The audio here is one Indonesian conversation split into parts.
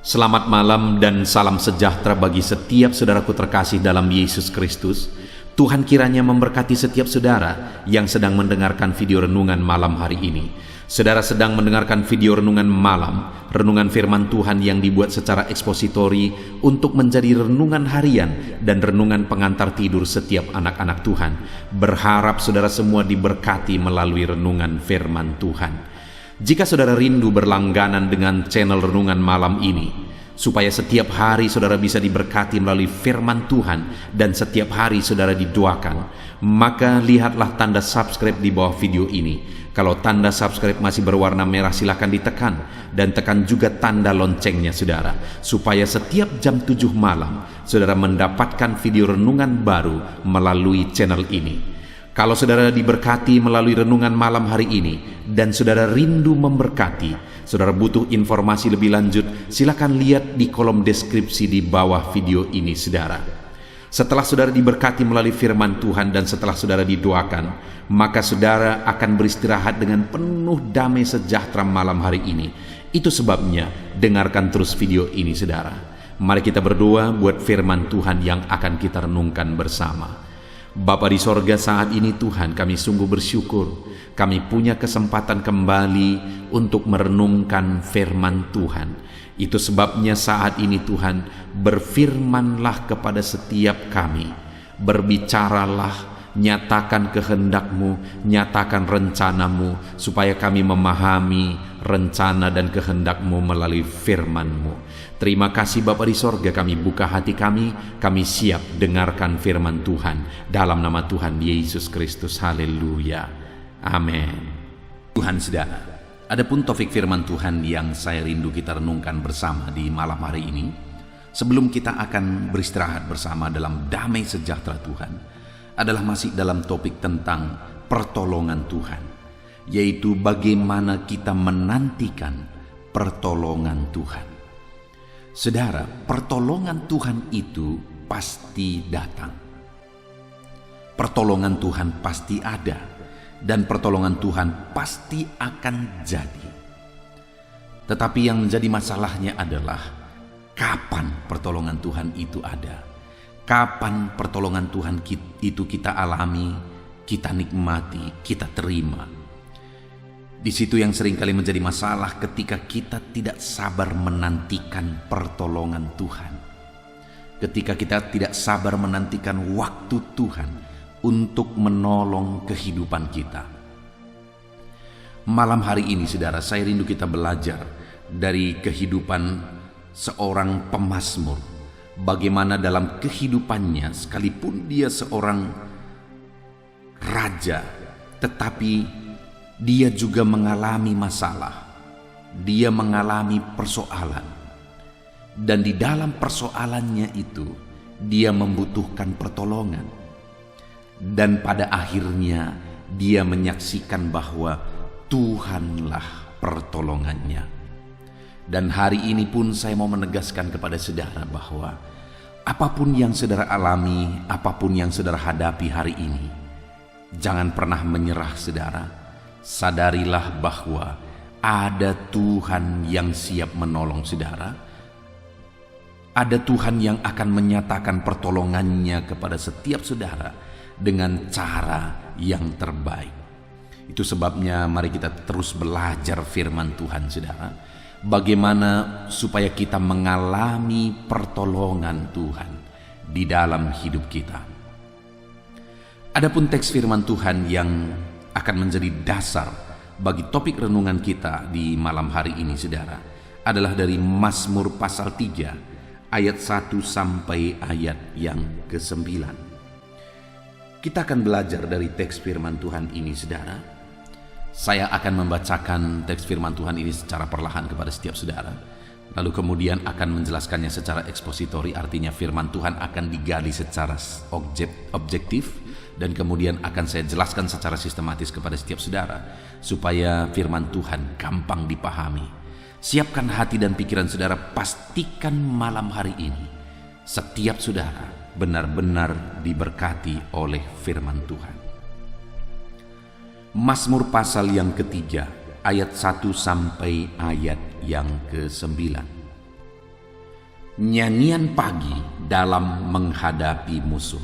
Selamat malam dan salam sejahtera bagi setiap saudaraku terkasih dalam Yesus Kristus. Tuhan kiranya memberkati setiap saudara yang sedang mendengarkan video renungan malam hari ini. Saudara sedang mendengarkan video renungan malam, renungan firman Tuhan yang dibuat secara ekspositori untuk menjadi renungan harian dan renungan pengantar tidur setiap anak-anak Tuhan. Berharap saudara semua diberkati melalui renungan firman Tuhan. Jika saudara rindu berlangganan dengan channel renungan malam ini, supaya setiap hari saudara bisa diberkati melalui firman Tuhan dan setiap hari saudara didoakan, maka lihatlah tanda subscribe di bawah video ini. Kalau tanda subscribe masih berwarna merah, silakan ditekan dan tekan juga tanda loncengnya saudara, supaya setiap jam 7 malam saudara mendapatkan video renungan baru melalui channel ini. Kalau saudara diberkati melalui renungan malam hari ini dan saudara rindu memberkati, saudara butuh informasi lebih lanjut, silakan lihat di kolom deskripsi di bawah video ini saudara. Setelah saudara diberkati melalui firman Tuhan dan setelah saudara didoakan, maka saudara akan beristirahat dengan penuh damai sejahtera malam hari ini. Itu sebabnya dengarkan terus video ini saudara. Mari kita berdoa buat firman Tuhan yang akan kita renungkan bersama. Bapa di sorga, saat ini Tuhan kami sungguh bersyukur kami punya kesempatan kembali untuk merenungkan firman Tuhan. Itu sebabnya saat ini Tuhan, berfirmanlah kepada setiap kami, berbicaralah, nyatakan kehendak-Mu, nyatakan rencana-Mu, supaya kami memahami rencana dan kehendak-Mu melalui firman-Mu. Terima kasih Bapa di sorga, kami buka hati kami siap dengarkan firman Tuhan. Dalam nama Tuhan Yesus Kristus, haleluya, amin. Tuhan saudara, adapun topik firman Tuhan yang saya rindu kita renungkan bersama di malam hari ini, sebelum kita akan beristirahat bersama dalam damai sejahtera Tuhan, adalah masih dalam topik tentang pertolongan Tuhan, yaitu bagaimana kita menantikan pertolongan Tuhan. Saudara, pertolongan Tuhan itu pasti datang. Pertolongan Tuhan pasti ada, dan pertolongan Tuhan pasti akan jadi. Tetapi yang menjadi masalahnya adalah kapan pertolongan Tuhan itu ada. Kapan pertolongan Tuhan itu kita alami, kita nikmati, kita terima. Di situ yang seringkali menjadi masalah ketika kita tidak sabar menantikan pertolongan Tuhan. Ketika kita tidak sabar menantikan waktu Tuhan untuk menolong kehidupan kita. Malam hari ini saudara, saya rindu kita belajar dari kehidupan seorang pemazmur. Bagaimana dalam kehidupannya, sekalipun dia seorang raja, tetapi dia juga mengalami masalah. Dia mengalami persoalan. Dan di dalam persoalannya itu, dia membutuhkan pertolongan. Dan pada akhirnya, dia menyaksikan bahwa Tuhanlah pertolongannya. Dan hari ini pun saya mau menegaskan kepada saudara bahwa apapun yang saudara alami, apapun yang saudara hadapi hari ini, jangan pernah menyerah saudara. Sadarilah bahwa ada Tuhan yang siap menolong saudara. Ada Tuhan yang akan menyatakan pertolongannya kepada setiap saudara dengan cara yang terbaik. Itu sebabnya mari kita terus belajar firman Tuhan saudara. Bagaimana supaya kita mengalami pertolongan Tuhan di dalam hidup kita. Adapun teks firman Tuhan yang akan menjadi dasar bagi topik renungan kita di malam hari ini saudara, adalah dari Mazmur pasal 3 ayat 1 sampai ayat yang ke-9. Kita akan belajar dari teks firman Tuhan ini saudara. Saya akan membacakan teks firman Tuhan ini secara perlahan kepada setiap saudara, lalu kemudian akan menjelaskannya secara ekspositori, artinya firman Tuhan akan digali secara objektif, dan kemudian akan saya jelaskan secara sistematis kepada setiap saudara, supaya firman Tuhan gampang dipahami. Siapkan hati dan pikiran saudara, pastikan malam hari ini setiap saudara benar-benar diberkati oleh firman Tuhan. Mazmur pasal yang ketiga, ayat 1 sampai ayat yang ke-9. Nyanyian pagi dalam menghadapi musuh.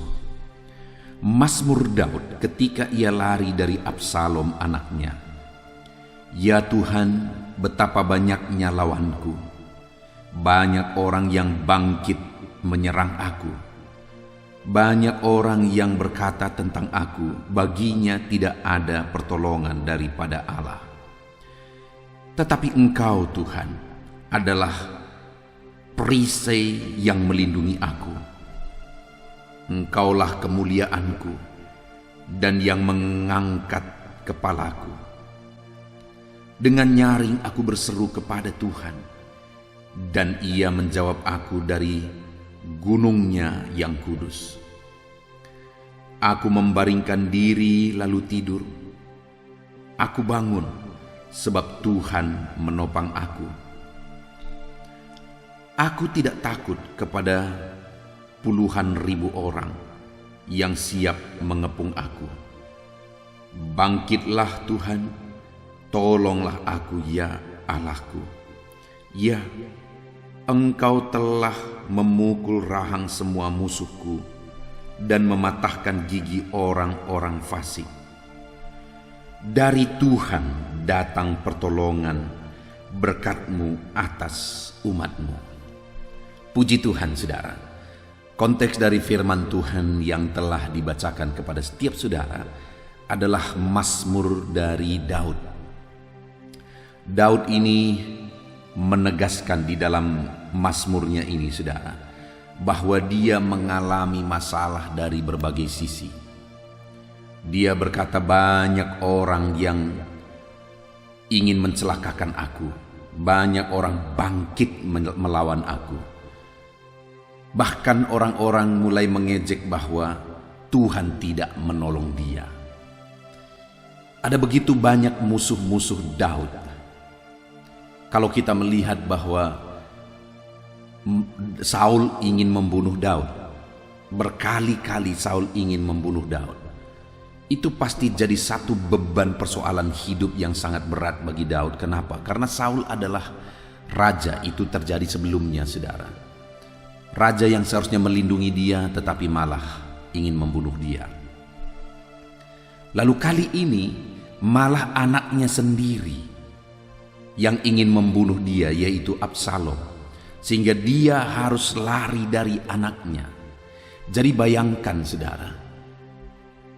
Mazmur Daud ketika ia lari dari Absalom anaknya. Ya Tuhan, betapa banyaknya lawanku. Banyak orang yang bangkit menyerang aku. Banyak orang yang berkata tentang aku, baginya tidak ada pertolongan daripada Allah. Tetapi Engkau Tuhan adalah perisai yang melindungi aku. Engkaulah kemuliaanku dan yang mengangkat kepalaku. Dengan nyaring aku berseru kepada Tuhan, dan Ia menjawab aku dari gunungnya yang kudus. Aku membaringkan diri lalu tidur. Aku bangun sebab Tuhan menopang aku. Aku tidak takut kepada puluhan ribu orang yang siap mengepung aku. Bangkitlah Tuhan, tolonglah aku ya Allahku. Ya, Engkau telah memukul rahang semua musuhku dan mematahkan gigi orang-orang fasik. Dari Tuhan datang pertolongan, berkat-Mu atas umat-Mu. Puji Tuhan, saudara. Konteks dari firman Tuhan yang telah dibacakan kepada setiap saudara adalah Mazmur dari Daud. Daud ini menegaskan di dalam mazmurnya ini, saudara, bahwa dia mengalami masalah dari berbagai sisi. Dia berkata, banyak orang yang ingin mencelakakan aku, banyak orang bangkit melawan aku. Bahkan orang-orang mulai mengejek bahwa Tuhan tidak menolong dia. Ada begitu banyak musuh-musuh Daud. Kalau kita melihat bahwa Saul ingin membunuh Daud, berkali-kali Saul ingin membunuh Daud, itu pasti jadi satu beban persoalan hidup yang sangat berat bagi Daud. Kenapa? Karena Saul adalah raja, itu terjadi sebelumnya, saudara. Raja yang seharusnya melindungi dia, tetapi malah ingin membunuh dia. Lalu kali ini malah anaknya sendiri yang ingin membunuh dia, yaitu Absalom, sehingga dia harus lari dari anaknya. Jadi bayangkan, saudara,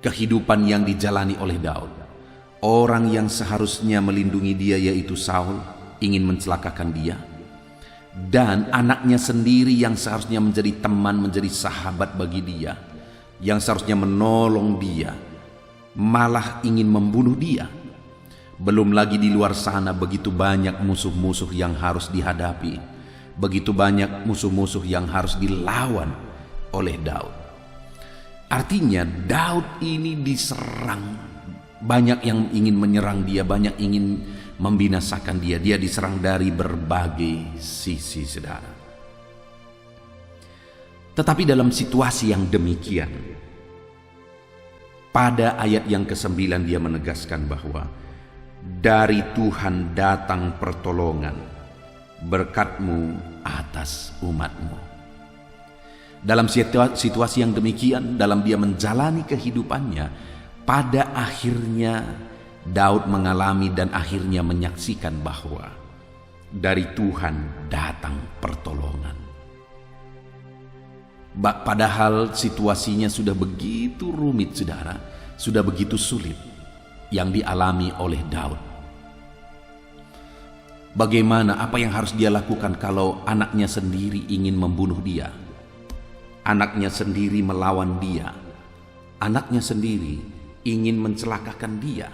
kehidupan yang dijalani oleh Daud. Orang yang seharusnya melindungi dia, yaitu Saul, ingin mencelakakan dia, dan anaknya sendiri yang seharusnya menjadi teman, menjadi sahabat bagi dia, yang seharusnya menolong dia, malah ingin membunuh dia. Belum lagi di luar sana begitu banyak musuh-musuh yang harus dihadapi, begitu banyak musuh-musuh yang harus dilawan oleh Daud. Artinya Daud ini diserang, banyak yang ingin menyerang dia, banyak ingin membinasakan dia. Dia diserang dari berbagai sisi, saudara. Tetapi dalam situasi yang demikian, pada ayat yang ke-9 dia menegaskan bahwa dari Tuhan datang pertolongan, berkat-Mu atas umat-Mu. Dalam situasi yang demikian, dalam dia menjalani kehidupannya, pada akhirnya Daud mengalami dan akhirnya menyaksikan bahwa dari Tuhan datang pertolongan. Padahal situasinya sudah begitu rumit, saudara, sudah begitu sulit yang dialami oleh Daud. Bagaimana, apa yang harus dia lakukan kalau anaknya sendiri ingin membunuh dia? Anaknya sendiri melawan dia. Anaknya sendiri ingin mencelakakan dia.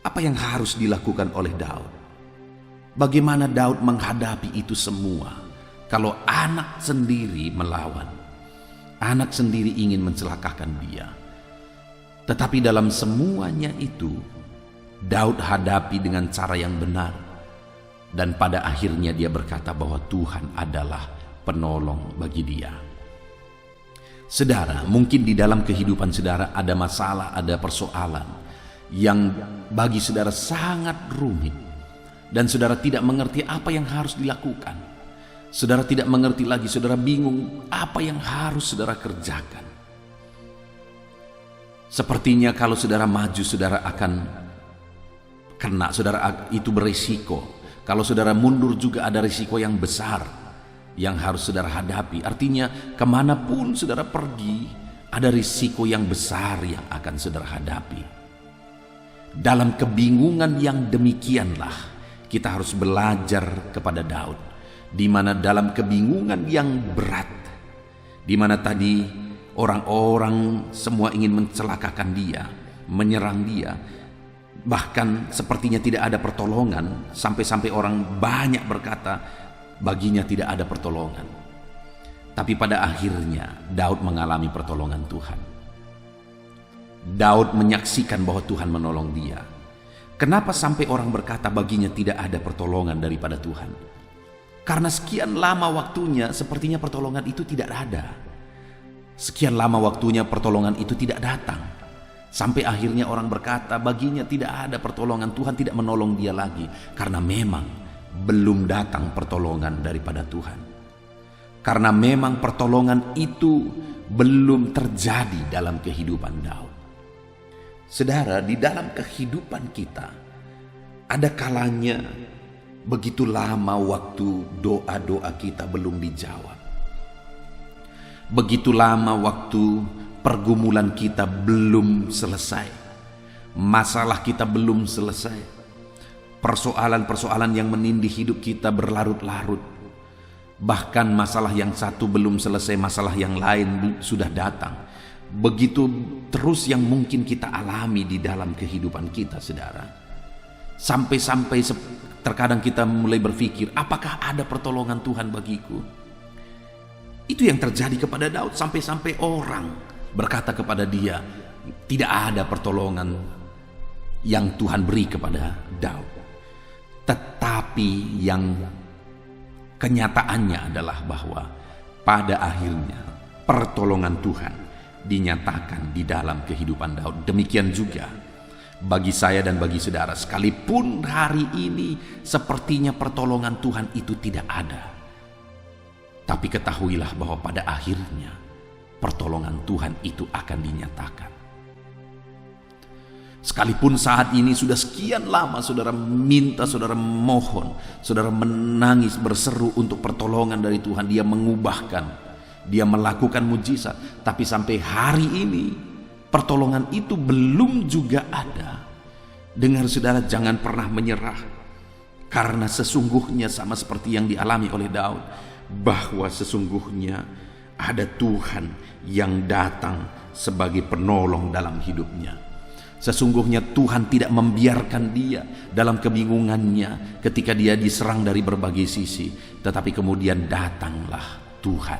Apa yang harus dilakukan oleh Daud? Bagaimana Daud menghadapi itu semua kalau anak sendiri melawan? Anak sendiri ingin mencelakakan dia. Tetapi dalam semuanya itu, Daud hadapi dengan cara yang benar. Dan pada akhirnya dia berkata bahwa Tuhan adalah penolong bagi dia. Saudara, mungkin di dalam kehidupan saudara ada masalah, ada persoalan yang bagi saudara sangat rumit. Dan saudara tidak mengerti apa yang harus dilakukan. Saudara tidak mengerti lagi, saudara bingung apa yang harus saudara kerjakan. Sepertinya kalau saudara maju, saudara akan kena, saudara itu berisiko. Kalau saudara mundur juga ada risiko yang besar yang harus saudara hadapi. Artinya kemanapun saudara pergi, ada risiko yang besar yang akan saudara hadapi. Dalam kebingungan yang demikianlah kita harus belajar kepada Daud, di mana dalam kebingungan yang berat, di mana tadi orang-orang semua ingin mencelakakan dia, menyerang dia, bahkan sepertinya tidak ada pertolongan, sampai-sampai orang banyak berkata baginya tidak ada pertolongan. Tapi pada akhirnya Daud mengalami pertolongan Tuhan. Daud menyaksikan bahwa Tuhan menolong dia. Kenapa sampai orang berkata baginya tidak ada pertolongan daripada Tuhan? Karena sekian lama waktunya sepertinya pertolongan itu tidak ada. Sekian lama waktunya pertolongan itu tidak datang. Sampai akhirnya orang berkata baginya tidak ada pertolongan, Tuhan tidak menolong dia lagi. Karena memang belum datang pertolongan daripada Tuhan. Karena memang pertolongan itu belum terjadi dalam kehidupan Daud. Saudara, di dalam kehidupan kita ada kalanya begitu lama waktu doa-doa kita belum dijawab. Begitu lama waktu pergumulan kita belum selesai. Masalah kita belum selesai. Persoalan-persoalan yang menindih hidup kita berlarut-larut. Bahkan masalah yang satu belum selesai, masalah yang lain sudah datang. Begitu terus yang mungkin kita alami di dalam kehidupan kita, saudara. Sampai-sampai terkadang kita mulai berpikir, apakah ada pertolongan Tuhan bagiku? Itu yang terjadi kepada Daud, sampai-sampai orang berkata kepada dia, tidak ada pertolongan yang Tuhan beri kepada Daud. Tetapi yang kenyataannya adalah bahwa pada akhirnya pertolongan Tuhan dinyatakan di dalam kehidupan Daud. Demikian juga bagi saya dan bagi saudara, sekalipun hari ini sepertinya pertolongan Tuhan itu tidak ada, tapi ketahuilah bahwa pada akhirnya pertolongan Tuhan itu akan dinyatakan. Sekalipun saat ini sudah sekian lama saudara minta, saudara mohon, saudara menangis, berseru untuk pertolongan dari Tuhan, dia mengubahkan, dia melakukan mujizat, tapi sampai hari ini pertolongan itu belum juga ada. Dengar saudara, jangan pernah menyerah, karena sesungguhnya sama seperti yang dialami oleh Daud, bahwa sesungguhnya ada Tuhan yang datang sebagai penolong dalam hidupnya. Sesungguhnya Tuhan tidak membiarkan dia dalam kebingungannya ketika dia diserang dari berbagai sisi, tetapi kemudian datanglah Tuhan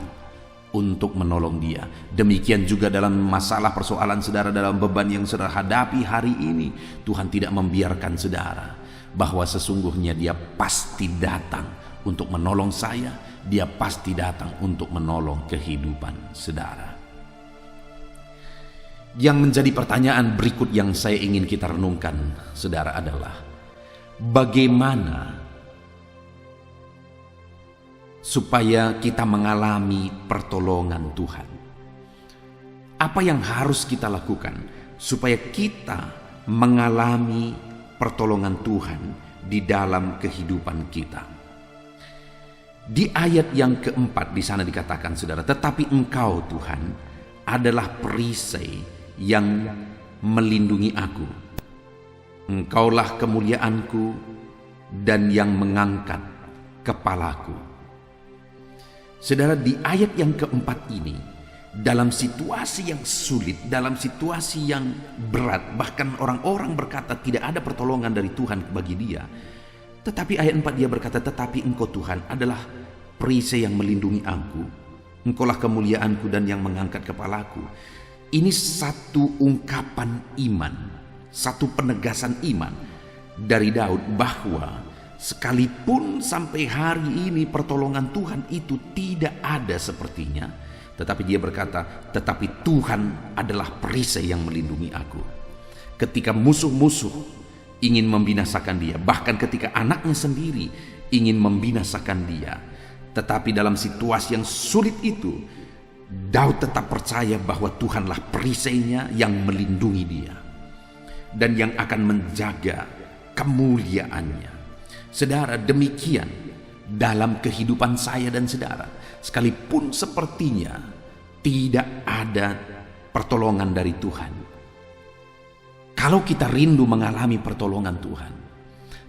untuk menolong dia. Demikian juga dalam masalah persoalan saudara, dalam beban yang saudara hadapi hari ini, Tuhan tidak membiarkan saudara, bahwa sesungguhnya dia pasti datang untuk menolong saya, dia pasti datang untuk menolong kehidupan saudara. Yang menjadi pertanyaan berikut yang saya ingin kita renungkan, saudara, adalah bagaimana supaya kita mengalami pertolongan Tuhan? Apa yang harus kita lakukan supaya kita mengalami pertolongan Tuhan di dalam kehidupan kita? Di ayat yang keempat di sana dikatakan, saudara, tetapi Engkau Tuhan adalah perisai yang melindungi aku. Engkaulah kemuliaanku dan yang mengangkat kepalaku. Saudara, di ayat yang keempat ini, dalam situasi yang sulit, dalam situasi yang berat, bahkan orang-orang berkata tidak ada pertolongan dari Tuhan bagi dia, tetapi ayat 4 dia berkata, tetapi Engkau Tuhan adalah perisai yang melindungi aku. Engkaulah kemuliaanku dan yang mengangkat kepalaku. Ini satu ungkapan iman, satu penegasan iman dari Daud, bahwa sekalipun sampai hari ini pertolongan Tuhan itu tidak ada sepertinya, tetapi dia berkata, tetapi Tuhan adalah perisai yang melindungi aku. Ketika musuh-musuh ingin membinasakan dia, bahkan ketika anaknya sendiri ingin membinasakan dia, Tetapi dalam situasi yang sulit itu, Daud tetap percaya bahwa Tuhanlah perisainya yang melindungi dia dan yang akan menjaga kemuliaannya. Saudara, demikian dalam kehidupan saya dan saudara. Sekalipun sepertinya tidak ada pertolongan dari Tuhan, kalau kita rindu mengalami pertolongan Tuhan,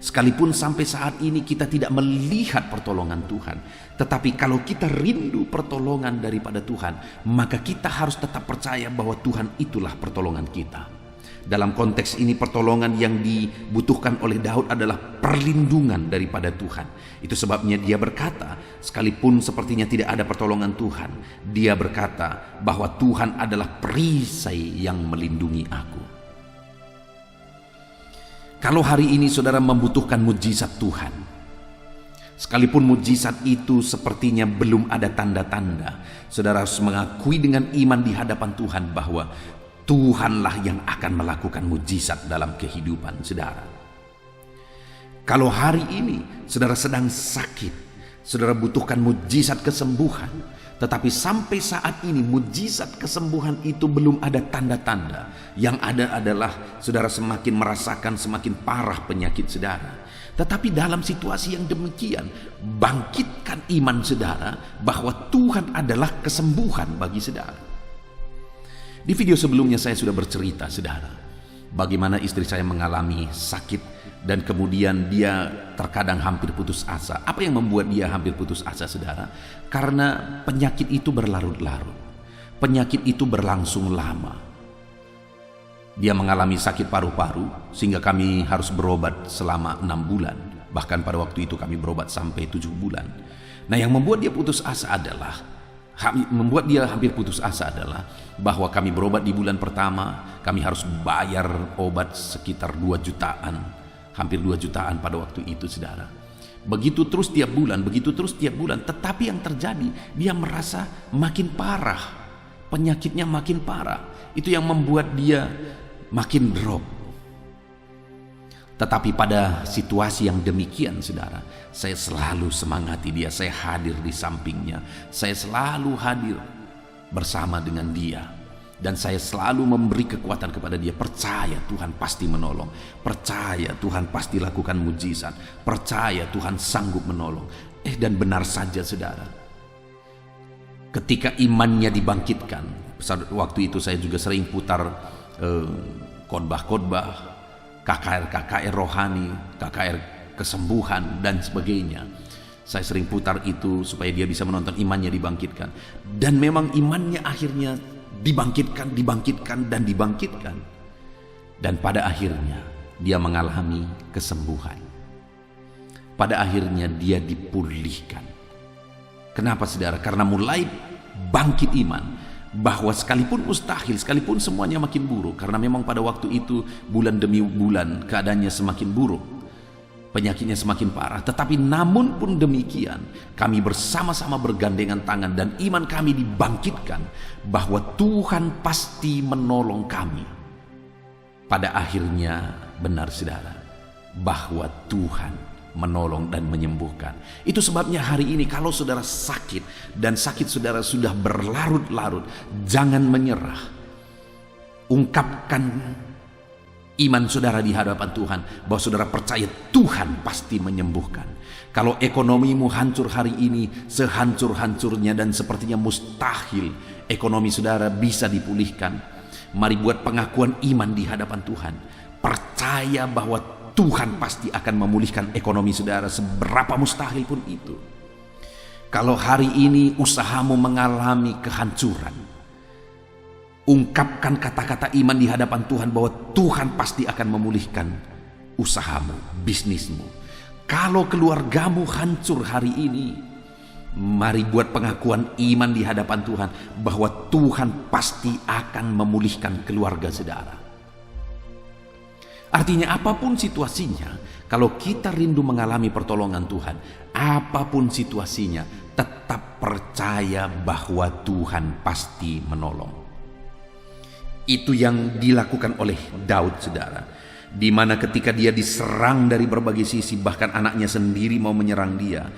sekalipun sampai saat ini kita tidak melihat pertolongan Tuhan, tetapi kalau kita rindu pertolongan daripada Tuhan, maka kita harus tetap percaya bahwa Tuhan itulah pertolongan kita. Dalam konteks ini, pertolongan yang dibutuhkan oleh Daud adalah perlindungan daripada Tuhan. Itu sebabnya dia berkata, sekalipun sepertinya tidak ada pertolongan Tuhan, dia berkata bahwa Tuhan adalah perisai yang melindungi aku. Kalau hari ini saudara membutuhkan mujizat Tuhan, sekalipun mujizat itu sepertinya belum ada tanda-tanda, saudara harus mengakui dengan iman di hadapan Tuhan bahwa Tuhanlah yang akan melakukan mujizat dalam kehidupan saudara. Kalau hari ini saudara sedang sakit, saudara butuhkan mujizat kesembuhan, tetapi sampai saat ini mujizat kesembuhan itu belum ada tanda-tanda. Yang ada adalah saudara semakin merasakan semakin parah penyakit saudara. Tetapi dalam situasi yang demikian, bangkitkan iman saudara bahwa Tuhan adalah kesembuhan bagi saudara. Di video sebelumnya saya sudah bercerita saudara, bagaimana istri saya mengalami sakit dan kemudian dia terkadang hampir putus asa. Apa yang membuat dia hampir putus asa saudara? Karena penyakit itu berlarut-larut. Penyakit itu berlangsung lama. Dia mengalami sakit paru-paru sehingga kami harus berobat selama 6 bulan. Bahkan pada waktu itu kami berobat sampai 7 bulan. Nah, yang membuat dia putus asa adalah hampir putus asa adalah bahwa kami berobat di bulan pertama, kami harus bayar obat sekitar 2 jutaan, hampir 2 jutaan pada waktu itu saudara. Begitu terus tiap bulan, tetapi yang terjadi dia merasa makin parah, penyakitnya makin parah. Itu yang membuat dia makin drop. Tetapi pada situasi yang demikian saudara, saya selalu semangati dia, saya hadir di sampingnya, saya selalu hadir bersama dengan dia, dan saya selalu memberi kekuatan kepada dia. Percaya Tuhan pasti menolong, percaya Tuhan pasti lakukan mujizat, percaya Tuhan sanggup menolong. Dan benar saja saudara, ketika imannya dibangkitkan, waktu itu saya juga sering putar khotbah-khotbah, KKR rohani, KKR kesembuhan dan sebagainya. Saya sering putar itu supaya dia bisa menonton, imannya dibangkitkan. Dan memang imannya akhirnya dibangkitkan. Dan pada akhirnya dia mengalami kesembuhan. Pada akhirnya dia dipulihkan. Kenapa saudara? Karena mulai bangkit iman bahwa sekalipun mustahil, sekalipun semuanya makin buruk, karena memang pada waktu itu bulan demi bulan keadaannya semakin buruk, penyakitnya semakin parah, tetapi namun pun demikian kami bersama-sama bergandengan tangan dan iman kami dibangkitkan bahwa Tuhan pasti menolong kami. Pada akhirnya benar saudara bahwa Tuhan menolong dan menyembuhkan. Itu sebabnya hari ini kalau saudara sakit dan sakit saudara sudah berlarut-larut, jangan menyerah. Ungkapkan iman saudara di hadapan Tuhan bahwa saudara percaya Tuhan pasti menyembuhkan. Kalau ekonomimu hancur hari ini, sehancur-hancurnya dan sepertinya mustahil ekonomi saudara bisa dipulihkan, mari buat pengakuan iman di hadapan Tuhan. Percaya bahwa Tuhan pasti akan memulihkan ekonomi saudara, seberapa mustahil pun itu. Kalau hari ini usahamu mengalami kehancuran, ungkapkan kata-kata iman di hadapan Tuhan bahwa Tuhan pasti akan memulihkan usahamu, bisnismu. Kalau keluargamu hancur hari ini, mari buat pengakuan iman di hadapan Tuhan bahwa Tuhan pasti akan memulihkan keluarga saudara. Artinya apapun situasinya, kalau kita rindu mengalami pertolongan Tuhan, apapun situasinya, tetap percaya bahwa Tuhan pasti menolong. Itu yang dilakukan oleh Daud saudara, di mana ketika dia diserang dari berbagai sisi, bahkan anaknya sendiri mau menyerang dia,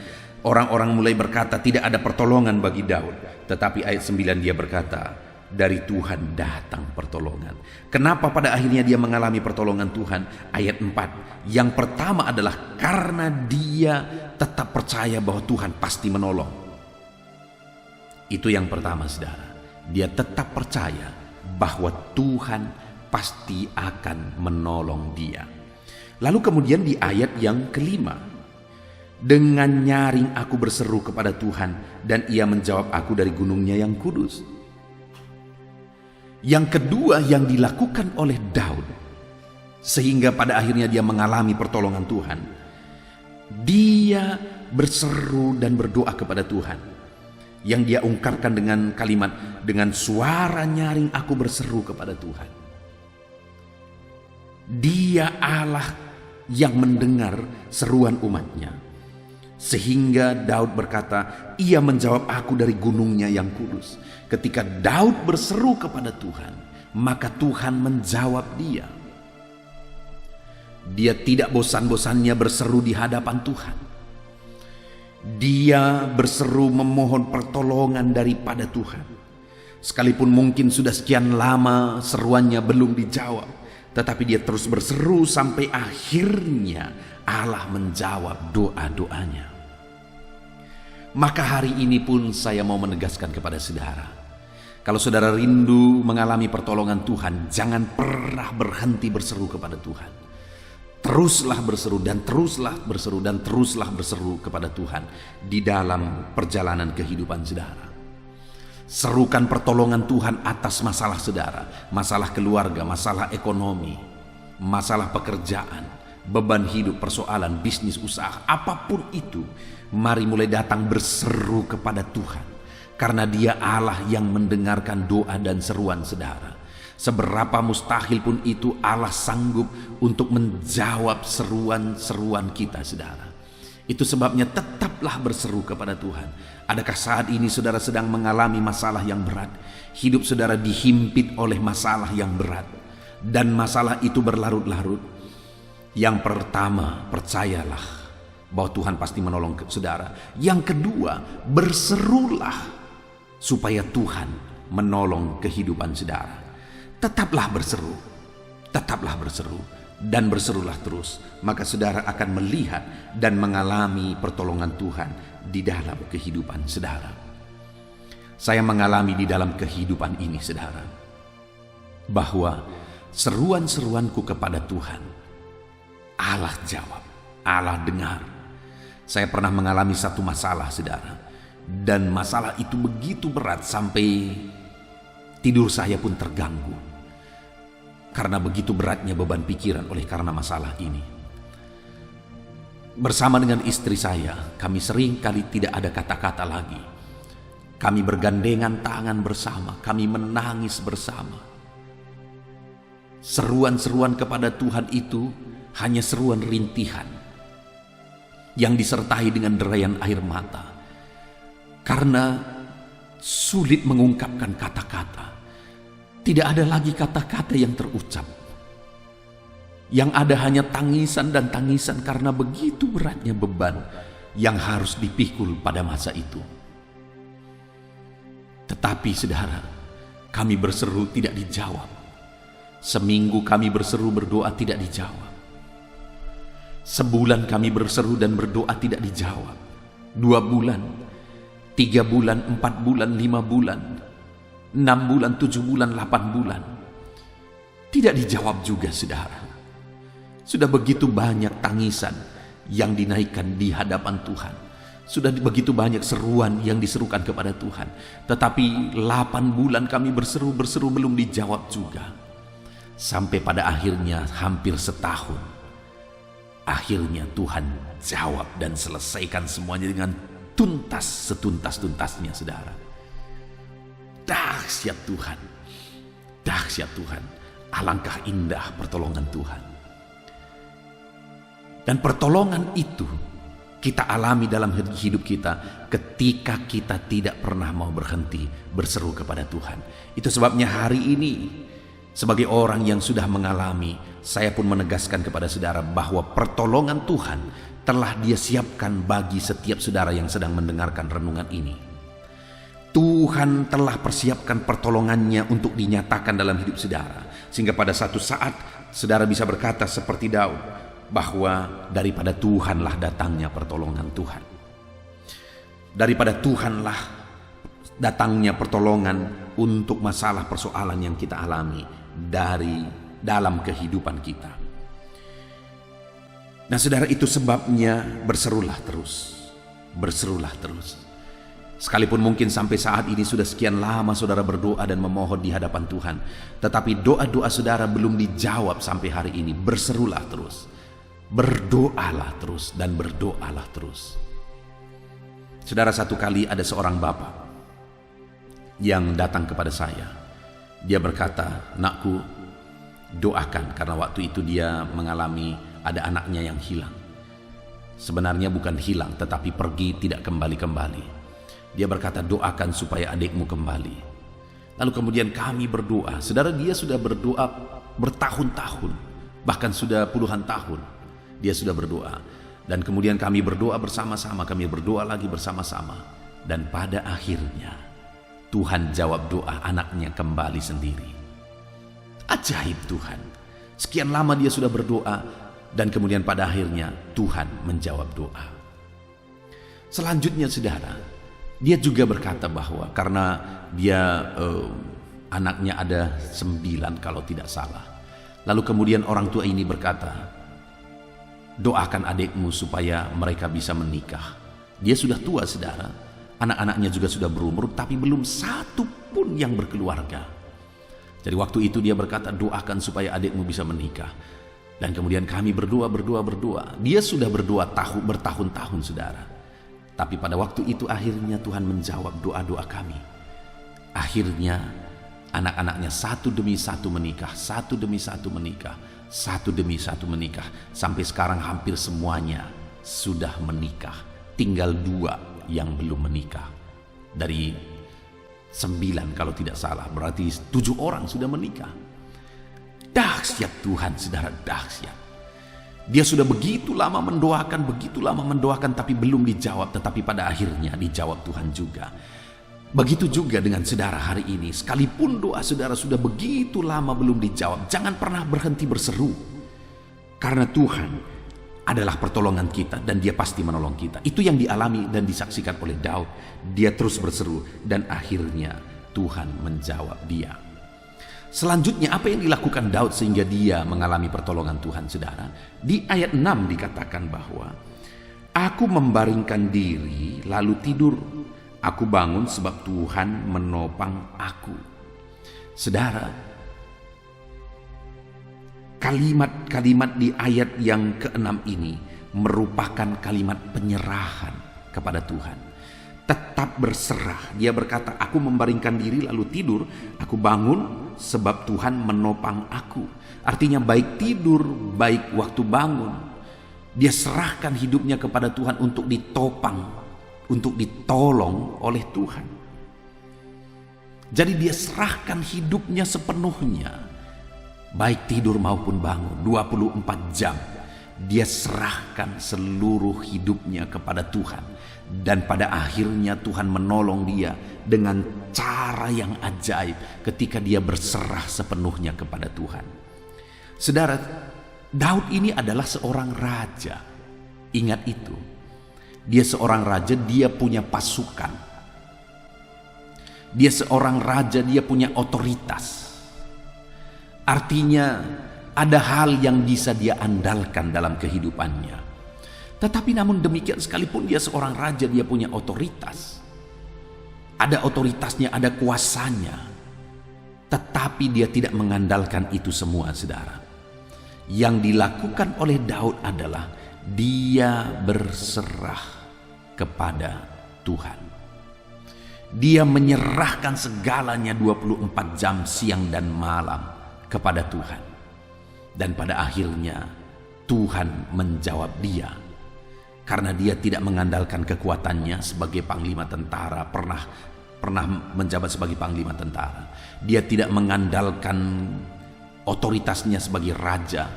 Orang-orang mulai berkata tidak ada pertolongan bagi Daud. Tetapi ayat 9 dia berkata, dari Tuhan datang pertolongan. Kenapa pada akhirnya dia mengalami pertolongan Tuhan? Ayat 4. Yang pertama adalah karena dia tetap percaya bahwa Tuhan pasti menolong. Itu yang pertama, saudara. Dia tetap percaya bahwa Tuhan pasti akan menolong dia. Lalu kemudian di ayat yang kelima, dengan nyaring aku berseru kepada Tuhan, dan ia menjawab aku dari gunungnya yang kudus. Yang kedua yang dilakukan oleh Daud, sehingga pada akhirnya dia mengalami pertolongan Tuhan, dia berseru dan berdoa kepada Tuhan. Yang dia ungkapkan dengan kalimat, dengan suara nyaring aku berseru kepada Tuhan. Dia Allah yang mendengar seruan umatnya. Sehingga Daud berkata, ia menjawab aku dari gunungnya yang kudus. Ketika Daud berseru kepada Tuhan, maka Tuhan menjawab dia. Dia tidak bosan-bosannya berseru di hadapan Tuhan. Dia berseru memohon pertolongan daripada Tuhan. Sekalipun mungkin sudah sekian lama seruannya belum dijawab, tetapi dia terus berseru sampai akhirnya Allah menjawab doa-doanya. Maka hari ini pun saya mau menegaskan kepada saudara, kalau saudara rindu mengalami pertolongan Tuhan, jangan pernah berhenti berseru kepada Tuhan. Teruslah berseru dan teruslah berseru dan teruslah berseru kepada Tuhan di dalam perjalanan kehidupan saudara. Serukan pertolongan Tuhan atas masalah saudara, masalah keluarga, masalah ekonomi, masalah pekerjaan, beban hidup, persoalan, bisnis, usaha, apapun itu. Mari mulai datang berseru kepada Tuhan, karena Dia Allah yang mendengarkan doa dan seruan saudara. Seberapa mustahil pun itu, Allah sanggup untuk menjawab seruan-seruan kita, saudara. Itu sebabnya tetaplah berseru kepada Tuhan. Adakah saat ini saudara sedang mengalami masalah yang berat? Hidup saudara dihimpit oleh masalah yang berat, dan masalah itu berlarut-larut. Yang pertama, percayalah bahwa Tuhan pasti menolong saudara. Yang kedua, berserulah supaya Tuhan menolong kehidupan saudara. Tetaplah berseru, dan berserulah terus. Maka saudara akan melihat dan mengalami pertolongan Tuhan di dalam kehidupan saudara. Saya mengalami di dalam kehidupan ini, saudara, bahwa seruan-seruanku kepada Tuhan, Allah jawab, Allah dengar. Saya pernah mengalami satu masalah, saudara, dan masalah itu begitu berat sampai tidur saya pun terganggu karena begitu beratnya beban pikiran oleh karena masalah ini. Bersama dengan istri saya, kami sering kali tidak ada kata-kata lagi. Kami bergandengan tangan bersama, kami menangis bersama. Seruan-seruan kepada Tuhan itu hanya seruan rintihan yang disertai dengan derayan air mata, karena sulit mengungkapkan kata-kata. Tidak ada lagi kata-kata yang terucap. Yang ada hanya tangisan dan tangisan karena begitu beratnya beban yang harus dipikul pada masa itu. Tetapi saudara, kami berseru tidak dijawab. Seminggu kami berseru berdoa tidak dijawab. Sebulan kami berseru dan berdoa tidak dijawab. 2 bulan, 3 bulan, 4 bulan, 5 bulan, 6 bulan, 7 bulan, 8 bulan. Tidak dijawab juga, saudara. Sudah begitu banyak tangisan yang dinaikkan di hadapan Tuhan. Sudah begitu banyak seruan yang diserukan kepada Tuhan. Tetapi 8 bulan kami berseru belum dijawab juga. Sampai pada akhirnya hampir setahun. Akhirnya Tuhan jawab dan selesaikan semuanya dengan tuntas, setuntas-tuntasnya, saudara. Dahsyat Tuhan, dahsyat Tuhan. Alangkah indah pertolongan Tuhan. Dan pertolongan itu kita alami dalam hidup kita ketika kita tidak pernah mau berhenti berseru kepada Tuhan. Itu sebabnya hari ini, sebagai orang yang sudah mengalami, saya pun menegaskan kepada saudara bahwa pertolongan Tuhan telah Dia siapkan bagi setiap saudara yang sedang mendengarkan renungan ini. Tuhan telah persiapkan pertolongannya untuk dinyatakan dalam hidup saudara, sehingga pada satu saat saudara bisa berkata seperti Daud, bahwa daripada Tuhanlah datangnya pertolongan Tuhan. Daripada Tuhanlah datangnya pertolongan untuk masalah persoalan yang kita alami dari dalam kehidupan kita. Nah saudara, itu sebabnya berserulah terus. Berserulah terus. Sekalipun mungkin sampai saat ini sudah sekian lama saudara berdoa dan memohon di hadapan Tuhan, tetapi doa-doa saudara belum dijawab sampai hari ini. Berserulah terus. Berdoalah terus dan berdoalah terus. Saudara, satu kali ada seorang bapak yang datang kepada saya. Dia berkata, "Nakku, doakan," karena waktu itu dia mengalami ada anaknya yang hilang. Sebenarnya bukan hilang, tetapi pergi tidak kembali-kembali. Dia berkata, "Doakan supaya adikmu kembali." Lalu kemudian kami berdoa. Saudara, dia sudah berdoa bertahun-tahun, bahkan sudah puluhan tahun dia sudah berdoa. Dan kemudian kami berdoa bersama-sama, kami berdoa lagi bersama-sama. Dan pada akhirnya Tuhan jawab doa, anaknya kembali sendiri. Ajaib Tuhan. Sekian lama dia sudah berdoa, dan kemudian pada akhirnya Tuhan menjawab doa. Selanjutnya saudara, dia juga berkata bahwa karena dia anaknya ada 9 kalau tidak salah. Lalu kemudian orang tua ini berkata, "Doakan adikmu supaya mereka bisa menikah." Dia sudah tua saudara, anak-anaknya juga sudah berumur, tapi belum satu pun yang berkeluarga. Jadi waktu itu dia berkata, "Doakan supaya adikmu bisa menikah." Dan kemudian kami berdoa. Dia sudah berdoa bertahun-tahun saudara. Tapi pada waktu itu akhirnya Tuhan menjawab doa-doa kami. Akhirnya anak-anaknya satu demi satu menikah, satu demi satu menikah, satu demi satu menikah. Sampai sekarang hampir semuanya sudah menikah. Tinggal 2 yang belum menikah. Dari 9 kalau tidak salah, berarti 7 orang sudah menikah. Dahsyat Tuhan saudara, dahsyat. Dia sudah begitu lama mendoakan, tapi belum dijawab. Tetapi pada akhirnya dijawab Tuhan juga. Begitu juga dengan saudara hari ini. Sekalipun doa saudara sudah begitu lama belum dijawab, jangan pernah berhenti berseru. Karena Tuhan adalah pertolongan kita dan Dia pasti menolong kita. Itu yang dialami dan disaksikan oleh Daud. Dia terus berseru dan akhirnya Tuhan menjawab dia. Selanjutnya apa yang dilakukan Daud sehingga dia mengalami pertolongan Tuhan saudara? Di ayat 6 dikatakan bahwa, "Aku membaringkan diri lalu tidur. Aku bangun sebab Tuhan menopang aku." Saudara, kalimat-kalimat di ayat yang ke-6 ini merupakan kalimat penyerahan kepada Tuhan. Tetap berserah. Dia berkata, "Aku membaringkan diri lalu tidur, aku bangun sebab Tuhan menopang aku." Artinya baik tidur, baik waktu bangun, dia serahkan hidupnya kepada Tuhan untuk ditopang, untuk ditolong oleh Tuhan. Jadi dia serahkan hidupnya sepenuhnya, baik tidur maupun bangun, 24 jam. Dia serahkan seluruh hidupnya kepada Tuhan. Dan pada akhirnya Tuhan menolong dia dengan cara yang ajaib ketika dia berserah sepenuhnya kepada Tuhan. Saudara, Daud ini adalah seorang raja. Ingat itu. Dia seorang raja, dia punya pasukan. Dia seorang raja, dia punya otoritas. Artinya ada hal yang bisa dia andalkan dalam kehidupannya. Tetapi namun demikian, sekalipun dia seorang raja, dia punya otoritas. Ada otoritasnya, ada kuasanya. Tetapi dia tidak mengandalkan itu semua, saudara. Yang dilakukan oleh Daud adalah dia berserah kepada Tuhan. Dia menyerahkan segalanya 24 jam siang dan malam kepada Tuhan. Dan pada akhirnya Tuhan menjawab dia. Karena dia tidak mengandalkan kekuatannya sebagai panglima tentara, pernah menjabat sebagai panglima tentara. Dia tidak mengandalkan otoritasnya sebagai raja,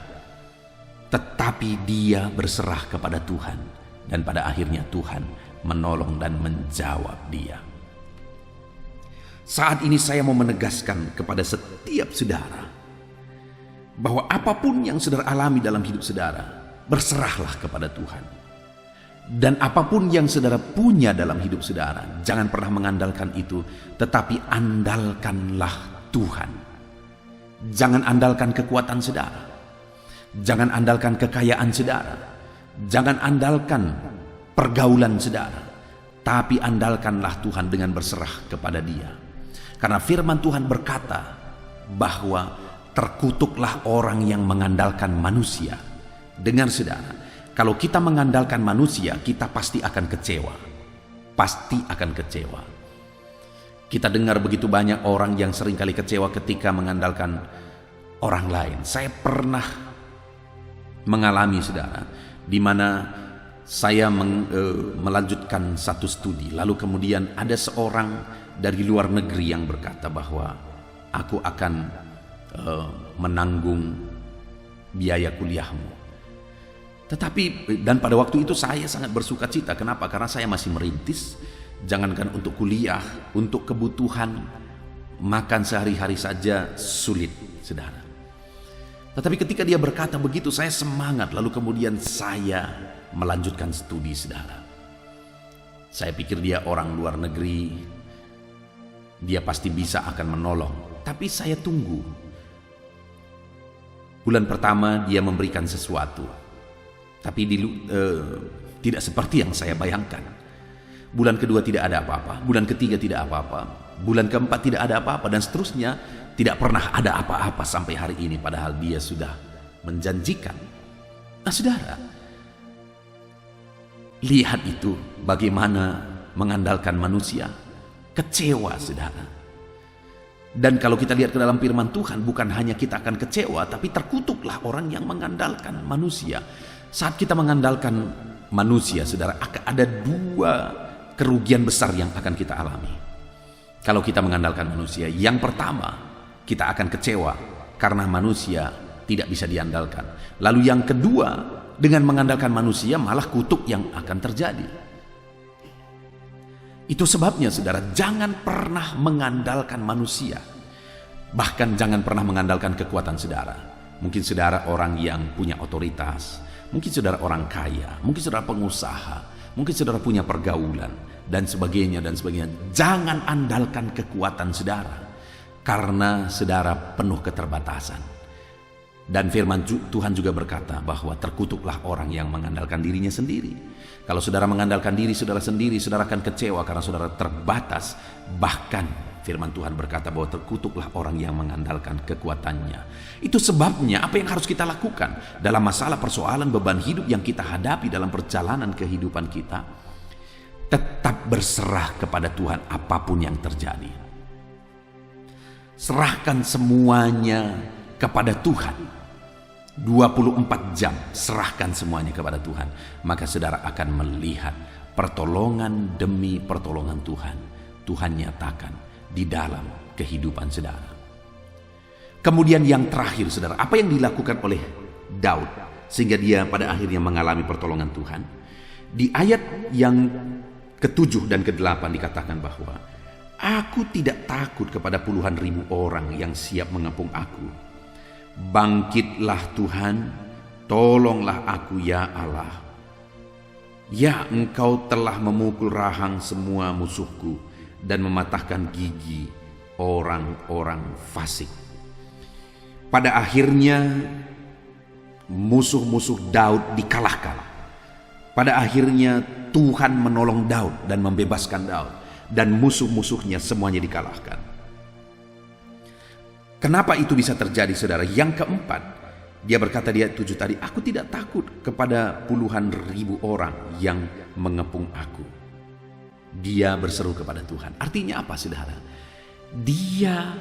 tetapi dia berserah kepada Tuhan, dan pada akhirnya Tuhan menolong dan menjawab dia. Saat ini saya mau menegaskan kepada setiap saudara bahwa apapun yang saudara alami dalam hidup saudara, berserahlah kepada Tuhan. Dan apapun yang saudara punya dalam hidup saudara, jangan pernah mengandalkan itu, tetapi andalkanlah Tuhan. Jangan andalkan kekuatan saudara, jangan andalkan kekayaan saudara, jangan andalkan pergaulan saudara, tapi andalkanlah Tuhan dengan berserah kepada Dia. Karena firman Tuhan berkata bahwa terkutuklah orang yang mengandalkan manusia. Dengar saudara, kalau kita mengandalkan manusia, kita pasti akan kecewa. Pasti akan kecewa. Kita dengar begitu banyak orang yang seringkali kecewa ketika mengandalkan orang lain. Saya pernah mengalami saudara, di mana saya melanjutkan satu studi. Lalu kemudian ada seorang dari luar negeri yang berkata bahwa aku akan menanggung biaya kuliahmu. Tetapi dan pada waktu itu saya sangat bersuka cita. Kenapa? Karena saya masih merintis. Jangankan untuk kuliah, untuk kebutuhan makan sehari-hari saja sulit, saudara. Tetapi ketika dia berkata begitu, saya semangat. Lalu kemudian saya melanjutkan studi, saudara. Saya pikir dia orang luar negeri, dia pasti bisa akan menolong. Tapi saya tunggu. Bulan pertama dia memberikan sesuatu, tapi tidak seperti yang saya bayangkan. Bulan kedua tidak ada apa-apa, bulan ketiga tidak apa-apa, bulan keempat tidak ada apa-apa, dan seterusnya tidak pernah ada apa-apa sampai hari ini, padahal dia sudah menjanjikan. Nah saudara, lihat itu bagaimana mengandalkan manusia, kecewa saudara. Dan kalau kita lihat ke dalam firman Tuhan, bukan hanya kita akan kecewa, tapi terkutuklah orang yang mengandalkan manusia. Saat kita mengandalkan manusia, saudara, akan ada dua kerugian besar yang akan kita alami. Kalau kita mengandalkan manusia, yang pertama, kita akan kecewa karena manusia tidak bisa diandalkan. Lalu yang kedua, dengan mengandalkan manusia malah kutuk yang akan terjadi. Itu sebabnya saudara, jangan pernah mengandalkan manusia. Bahkan jangan pernah mengandalkan kekuatan saudara. Mungkin saudara orang yang punya otoritas, mungkin saudara orang kaya, mungkin saudara pengusaha, mungkin saudara punya pergaulan, dan sebagainya, dan sebagainya. Jangan andalkan kekuatan saudara, karena saudara penuh keterbatasan. Dan firman Tuhan juga berkata bahwa terkutuklah orang yang mengandalkan dirinya sendiri. Kalau saudara mengandalkan diri saudara sendiri, saudara akan kecewa karena saudara terbatas. Bahkan firman Tuhan berkata bahwa terkutuklah orang yang mengandalkan kekuatannya. Itu sebabnya apa yang harus kita lakukan dalam masalah persoalan beban hidup yang kita hadapi dalam perjalanan kehidupan kita. Tetap berserah kepada Tuhan apapun yang terjadi. Serahkan semuanya kepada Tuhan. 24 jam serahkan semuanya kepada Tuhan, maka saudara akan melihat pertolongan demi pertolongan Tuhan. Tuhan nyatakan di dalam kehidupan saudara. Kemudian yang terakhir saudara, apa yang dilakukan oleh Daud sehingga dia pada akhirnya mengalami pertolongan Tuhan? Di ayat yang ke-7 dan ke-8 dikatakan bahwa aku tidak takut kepada puluhan ribu orang yang siap mengepung aku. Bangkitlah Tuhan, tolonglah aku ya Allah. Ya, Engkau telah memukul rahang semua musuhku dan mematahkan gigi orang-orang fasik. Pada akhirnya musuh-musuh Daud dikalahkan. Pada akhirnya Tuhan menolong Daud dan membebaskan Daud, dan musuh-musuhnya semuanya dikalahkan. Kenapa itu bisa terjadi saudara? Yang keempat, dia berkata di ayat 7 tadi, aku tidak takut kepada puluhan ribu orang yang mengepung aku. Dia berseru kepada Tuhan. Artinya apa saudara? Dia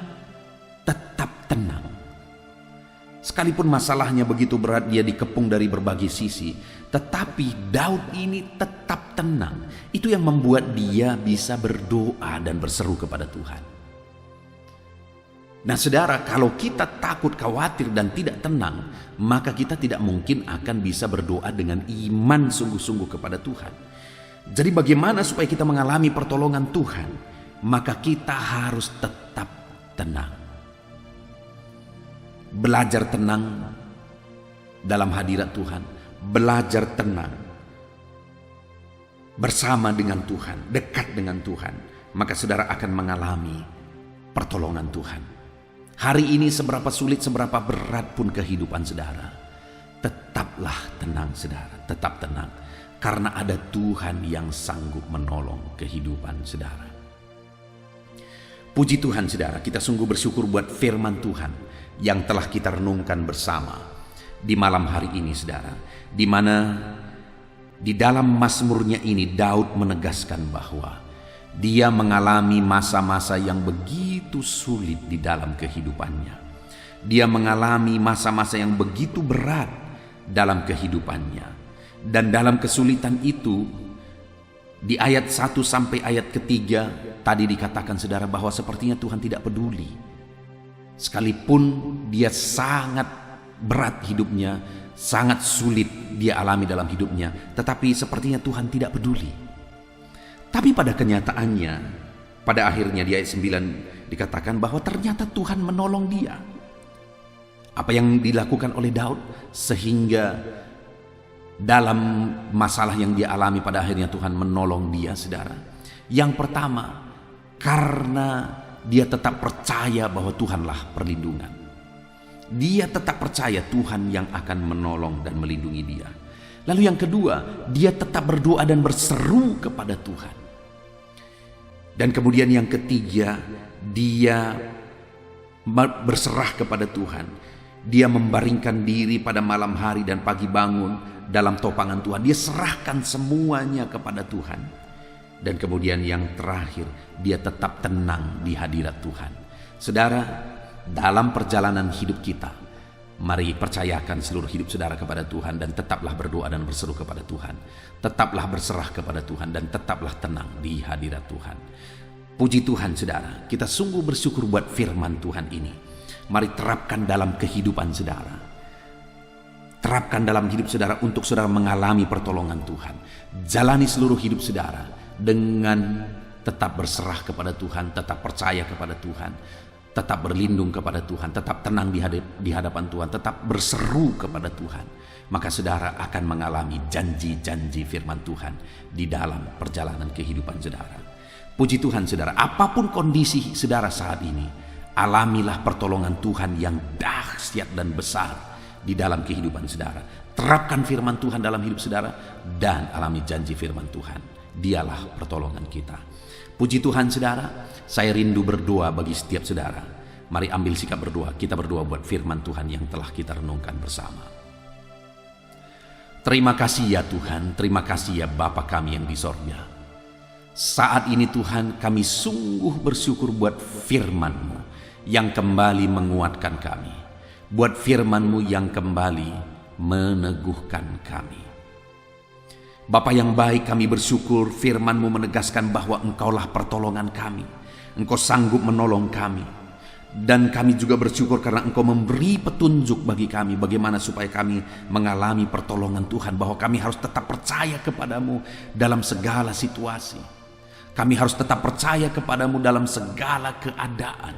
tetap tenang. Sekalipun masalahnya begitu berat, dia dikepung dari berbagai sisi, tetapi Daud ini tetap tenang. Itu yang membuat dia bisa berdoa dan berseru kepada Tuhan. Nah saudara, kalau kita takut, khawatir, dan tidak tenang, maka kita tidak mungkin akan bisa berdoa dengan iman sungguh-sungguh kepada Tuhan. Jadi bagaimana supaya kita mengalami pertolongan Tuhan? Maka kita harus tetap tenang. Belajar tenang dalam hadirat Tuhan. Belajar tenang bersama dengan Tuhan, dekat dengan Tuhan. Maka saudara akan mengalami pertolongan Tuhan. Hari ini seberapa sulit, seberapa berat pun kehidupan saudara, tetaplah tenang saudara, tetap tenang. Karena ada Tuhan yang sanggup menolong kehidupan saudara. Puji Tuhan saudara, kita sungguh bersyukur buat firman Tuhan yang telah kita renungkan bersama di malam hari ini saudara. Di mana di dalam Mazmurnya ini Daud menegaskan bahwa dia mengalami masa-masa yang begitu sulit di dalam kehidupannya. Dia mengalami masa-masa yang begitu berat dalam kehidupannya. Dan dalam kesulitan itu, di ayat 1 sampai ayat ketiga, tadi dikatakan saudara bahwa sepertinya Tuhan tidak peduli. Sekalipun dia sangat berat hidupnya, sangat sulit dia alami dalam hidupnya, tetapi sepertinya Tuhan tidak peduli. Tapi pada kenyataannya, pada akhirnya di ayat 9 dikatakan bahwa ternyata Tuhan menolong dia. Apa yang dilakukan oleh Daud sehingga dalam masalah yang dia alami pada akhirnya Tuhan menolong dia saudara. Yang pertama, karena dia tetap percaya bahwa Tuhanlah perlindungan. Dia tetap percaya Tuhan yang akan menolong dan melindungi dia. Lalu yang kedua, dia tetap berdoa dan berseru kepada Tuhan. Dan kemudian yang ketiga, dia berserah kepada Tuhan. Dia membaringkan diri pada malam hari dan pagi bangun dalam topangan Tuhan. Dia serahkan semuanya kepada Tuhan. Dan kemudian yang terakhir, dia tetap tenang di hadirat Tuhan. Saudara, dalam perjalanan hidup kita, mari percayakan seluruh hidup saudara kepada Tuhan dan tetaplah berdoa dan berseru kepada Tuhan. Tetaplah berserah kepada Tuhan dan tetaplah tenang di hadirat Tuhan. Puji Tuhan saudara, kita sungguh bersyukur buat firman Tuhan ini. Mari terapkan dalam kehidupan saudara. Terapkan dalam hidup saudara untuk saudara mengalami pertolongan Tuhan. Jalani seluruh hidup saudara dengan tetap berserah kepada Tuhan, tetap percaya kepada Tuhan, tetap berlindung kepada Tuhan, tetap tenang di hadapan Tuhan, tetap berseru kepada Tuhan. Maka saudara akan mengalami janji-janji firman Tuhan di dalam perjalanan kehidupan saudara. Puji Tuhan saudara, apapun kondisi saudara saat ini, alamilah pertolongan Tuhan yang dahsyat dan besar di dalam kehidupan saudara. Terapkan firman Tuhan dalam hidup saudara dan alami janji firman Tuhan. Dialah pertolongan kita. Puji Tuhan saudara, saya rindu berdoa bagi setiap saudara. Mari ambil sikap berdoa. Kita berdoa buat firman Tuhan yang telah kita renungkan bersama. Terima kasih ya Tuhan, terima kasih ya Bapa kami yang di sorga. Saat ini Tuhan, kami sungguh bersyukur buat firman-Mu yang kembali menguatkan kami. Buat firman-Mu yang kembali meneguhkan kami. Bapa yang baik, kami bersyukur firman-Mu menegaskan bahwa Engkaulah pertolongan kami. Engkau sanggup menolong kami. Dan kami juga bersyukur karena Engkau memberi petunjuk bagi kami bagaimana supaya kami mengalami pertolongan Tuhan. Bahwa kami harus tetap percaya kepadamu dalam segala situasi. Kami harus tetap percaya kepadamu dalam segala keadaan.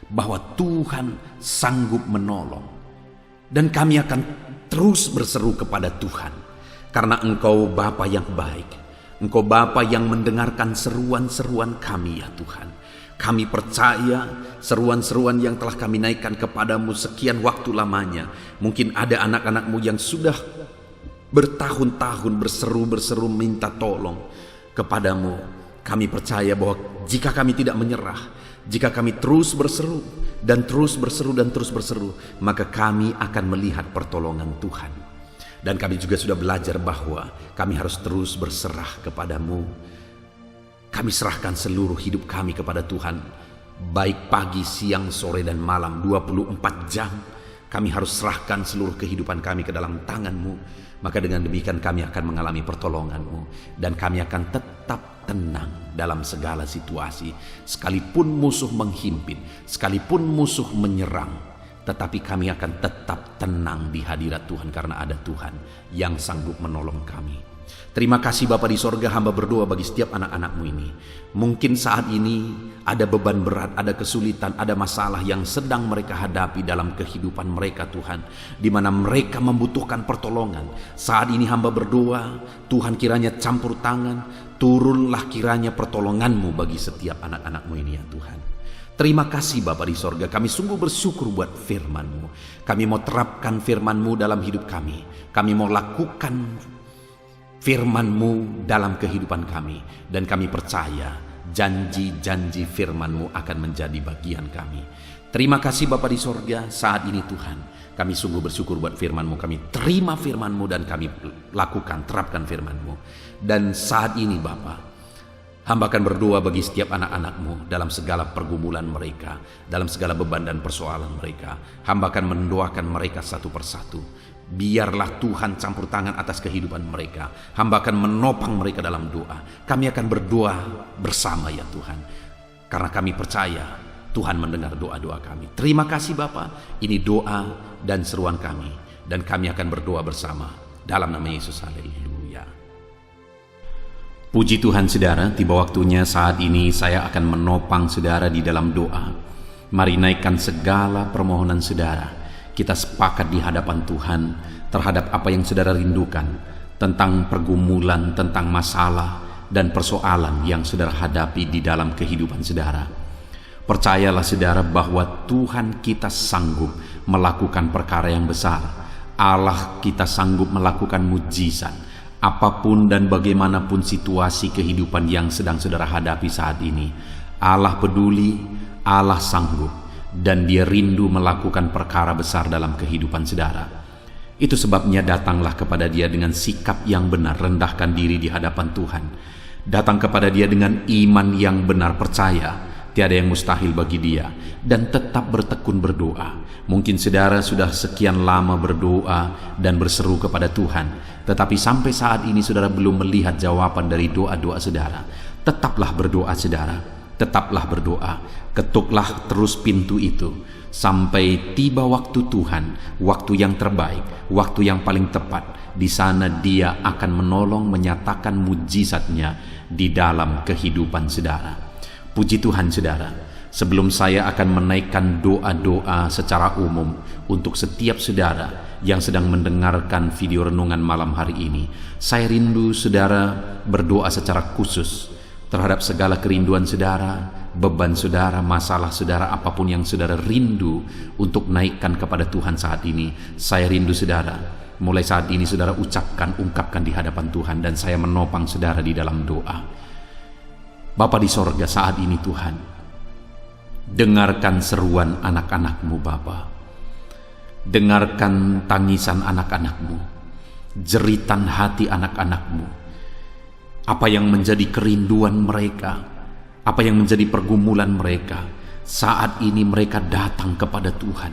Bahwa Tuhan sanggup menolong. Dan kami akan terus berseru kepada Tuhan. Karena Engkau Bapa yang baik. Engkau Bapa yang mendengarkan seruan-seruan kami ya Tuhan. Kami percaya seruan-seruan yang telah kami naikkan kepadamu sekian waktu lamanya. Mungkin ada anak-anak-Mu yang sudah bertahun-tahun berseru minta tolong kepadamu. Kami percaya bahwa jika kami tidak menyerah, jika kami terus berseru dan terus berseru dan terus berseru, maka kami akan melihat pertolongan Tuhan. Dan kami juga sudah belajar bahwa kami harus terus berserah kepadamu. Kami serahkan seluruh hidup kami kepada Tuhan, baik pagi, siang, sore, dan malam, 24 jam. Kami harus serahkan seluruh kehidupan kami ke dalam tangan-Mu. Maka dengan demikian kami akan mengalami pertolongan-Mu. Dan kami akan tetap tenang dalam segala situasi. Sekalipun musuh menghimpit, sekalipun musuh menyerang, tetapi kami akan tetap tenang di hadirat Tuhan karena ada Tuhan yang sanggup menolong kami. Terima kasih Bapa di sorga, hamba berdoa bagi setiap anak-anak-Mu ini. Mungkin saat ini ada beban berat, ada kesulitan, ada masalah yang sedang mereka hadapi dalam kehidupan mereka Tuhan, di mana mereka membutuhkan pertolongan. Saat ini hamba berdoa, Tuhan kiranya campur tangan, turunlah kiranya pertolongan-Mu bagi setiap anak-anak-Mu ini ya Tuhan. Terima kasih Bapa di sorga, kami sungguh bersyukur buat firman-Mu. Kami mau terapkan firman-Mu dalam hidup kami. Kami mau lakukan firman-Mu dalam kehidupan kami. Dan kami percaya janji-janji firman-Mu akan menjadi bagian kami. Terima kasih Bapa di sorga, saat ini Tuhan kami sungguh bersyukur buat firman-Mu. Kami terima firman-Mu dan kami lakukan, terapkan firman-Mu. Dan saat ini Bapa, hamba akan berdoa bagi setiap anak-anak-Mu dalam segala pergumulan mereka, dalam segala beban dan persoalan mereka. Hamba akan mendoakan mereka satu persatu. Biarlah Tuhan campur tangan atas kehidupan mereka. Hamba akan menopang mereka dalam doa. Kami akan berdoa bersama ya Tuhan, karena kami percaya Tuhan mendengar doa-doa kami. Terima kasih Bapa, ini doa dan seruan kami, dan kami akan berdoa bersama dalam nama Yesus. Haleluya. Puji Tuhan saudara, tiba waktunya saat ini saya akan menopang saudara di dalam doa. Mari naikkan segala permohonan saudara. Kita sepakat di hadapan Tuhan terhadap apa yang saudara rindukan, tentang pergumulan, tentang masalah dan persoalan yang saudara hadapi di dalam kehidupan saudara. Percayalah saudara bahwa Tuhan kita sanggup melakukan perkara yang besar. Allah kita sanggup melakukan mujizat. Apapun dan bagaimanapun situasi kehidupan yang sedang saudara hadapi saat ini, Allah peduli, Allah sanggup, dan Dia rindu melakukan perkara besar dalam kehidupan saudara. Itu sebabnya datanglah kepada Dia dengan sikap yang benar, rendahkan diri di hadapan Tuhan. Datang kepada Dia dengan iman yang benar, percaya tiada yang mustahil bagi Dia, dan tetap bertekun berdoa. Mungkin saudara sudah sekian lama berdoa dan berseru kepada Tuhan, tetapi sampai saat ini saudara belum melihat jawaban dari doa-doa saudara. Tetaplah berdoa saudara, tetaplah berdoa. Ketuklah terus pintu itu sampai tiba waktu Tuhan, waktu yang terbaik, waktu yang paling tepat. Di sana Dia akan menolong, menyatakan mujizatnya di dalam kehidupan saudara. Puji Tuhan saudara, sebelum saya akan menaikkan doa-doa secara umum untuk setiap saudara yang sedang mendengarkan video renungan malam hari ini, saya rindu saudara berdoa secara khusus terhadap segala kerinduan saudara, beban saudara, masalah saudara, apapun yang saudara rindu untuk naikkan kepada Tuhan saat ini. Saya rindu saudara, mulai saat ini saudara ungkapkan di hadapan Tuhan, dan saya menopang saudara di dalam doa. Bapa di sorga, saat ini Tuhan, dengarkan seruan anak-anak-Mu Bapa. Dengarkan tangisan anak-anak-Mu, jeritan hati anak-anak-Mu. Apa yang menjadi kerinduan mereka, apa yang menjadi pergumulan mereka. Saat ini mereka datang kepada Tuhan.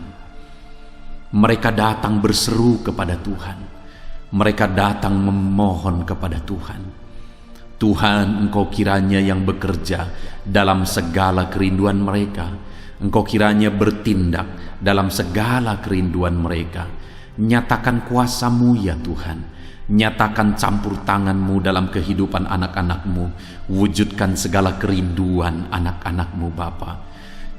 Mereka datang berseru kepada Tuhan. Mereka datang memohon kepada Tuhan. Tuhan, Engkau kiranya yang bekerja dalam segala kerinduan mereka. Engkau kiranya bertindak dalam segala kerinduan mereka. Nyatakan kuasa-Mu ya Tuhan. Nyatakan campur tangan-Mu dalam kehidupan anak-anak-Mu. Wujudkan segala kerinduan anak-anak-Mu Bapa.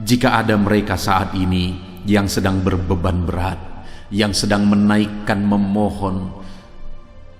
Jika ada mereka saat ini yang sedang berbeban berat, yang sedang menaikkan, memohon,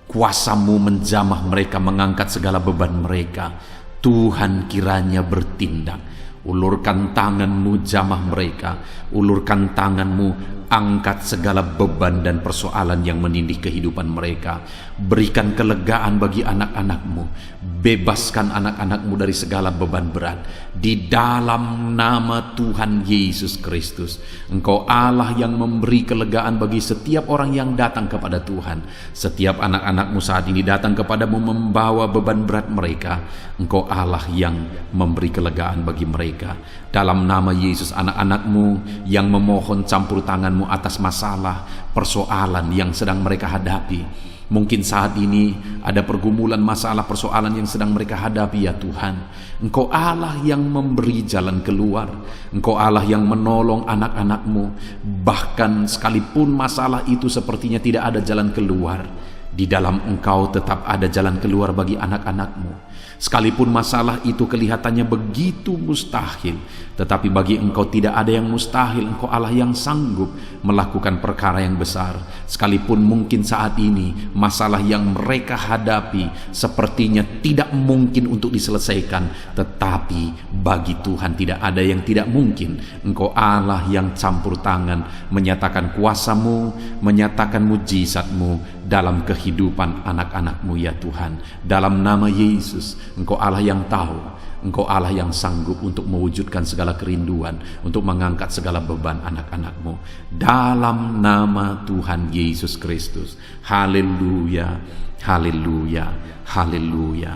kuasa-Mu menjamah mereka, mengangkat segala beban mereka, Tuhan kiranya bertindak. Ulurkan tangan-Mu, jamah mereka. Ulurkan tangan-Mu, angkat segala beban dan persoalan yang menindih kehidupan mereka. Berikan kelegaan bagi anak-anak-Mu. Bebaskan anak-anak-Mu dari segala beban berat. Di dalam nama Tuhan Yesus Kristus. Engkau Allah yang memberi kelegaan bagi setiap orang yang datang kepada Tuhan. Setiap anak-anak-Mu saat ini datang kepadamu membawa beban berat mereka. Engkau Allah yang memberi kelegaan bagi mereka. Dalam nama Yesus, anak-anak-Mu yang memohon campur tangan tangan-Mu atas masalah, persoalan yang sedang mereka hadapi. Mungkin saat ini ada pergumulan, masalah, persoalan yang sedang mereka hadapi ya Tuhan. Engkau Allah yang memberi jalan keluar. Engkau Allah yang menolong anak-anak-Mu. Bahkan sekalipun masalah itu sepertinya tidak ada jalan keluar, di dalam Engkau tetap ada jalan keluar bagi anak-anak-Mu. Sekalipun masalah itu kelihatannya begitu mustahil, tetapi bagi Engkau tidak ada yang mustahil. Engkau Allah yang sanggup melakukan perkara yang besar. Sekalipun mungkin saat ini masalah yang mereka hadapi sepertinya tidak mungkin untuk diselesaikan, tetapi bagi Tuhan tidak ada yang tidak mungkin. Engkau Allah yang campur tangan, menyatakan kuasa-Mu, menyatakan mujizat-Mu dalam kehidupan anak-anak-Mu ya Tuhan. Dalam nama Yesus, Engkau Allah yang tahu, Engkau Allah yang sanggup untuk mewujudkan segala kerinduan, untuk mengangkat segala beban anak-anak-Mu. Dalam nama Tuhan Yesus Kristus. Haleluya, haleluya, haleluya.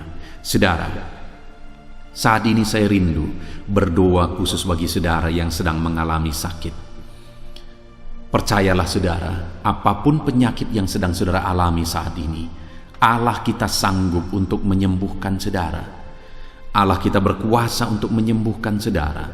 Saudara, saat ini saya rindu berdoa khusus bagi saudara yang sedang mengalami sakit. Percayalah saudara, apapun penyakit yang sedang saudara alami saat ini, Allah kita sanggup untuk menyembuhkan saudara. Allah kita berkuasa untuk menyembuhkan saudara.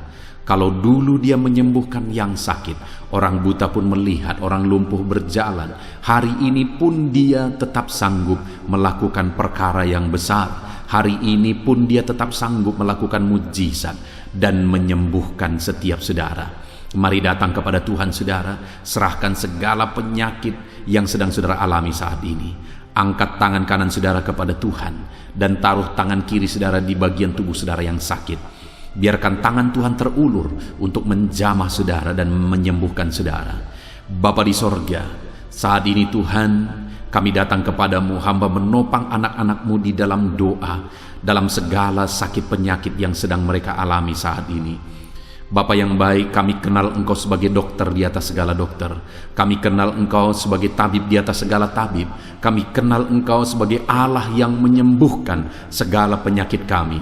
Kalau dulu Dia menyembuhkan yang sakit, orang buta pun melihat, orang lumpuh berjalan. Hari ini pun Dia tetap sanggup melakukan perkara yang besar. Hari ini pun Dia tetap sanggup melakukan mujizat dan menyembuhkan setiap saudara. Mari datang kepada Tuhan saudara, serahkan segala penyakit yang sedang saudara alami saat ini. Angkat tangan kanan saudara kepada Tuhan dan taruh tangan kiri saudara di bagian tubuh saudara yang sakit. Biarkan tangan Tuhan terulur untuk menjamah saudara dan menyembuhkan saudara. Bapa di sorga, saat ini Tuhan, kami datang kepadamu, hamba menopang anak-anak-Mu di dalam doa, dalam segala sakit penyakit yang sedang mereka alami saat ini. Bapa yang baik, kami kenal Engkau sebagai dokter di atas segala dokter. Kami kenal Engkau sebagai tabib di atas segala tabib. Kami kenal Engkau sebagai Allah yang menyembuhkan segala penyakit kami.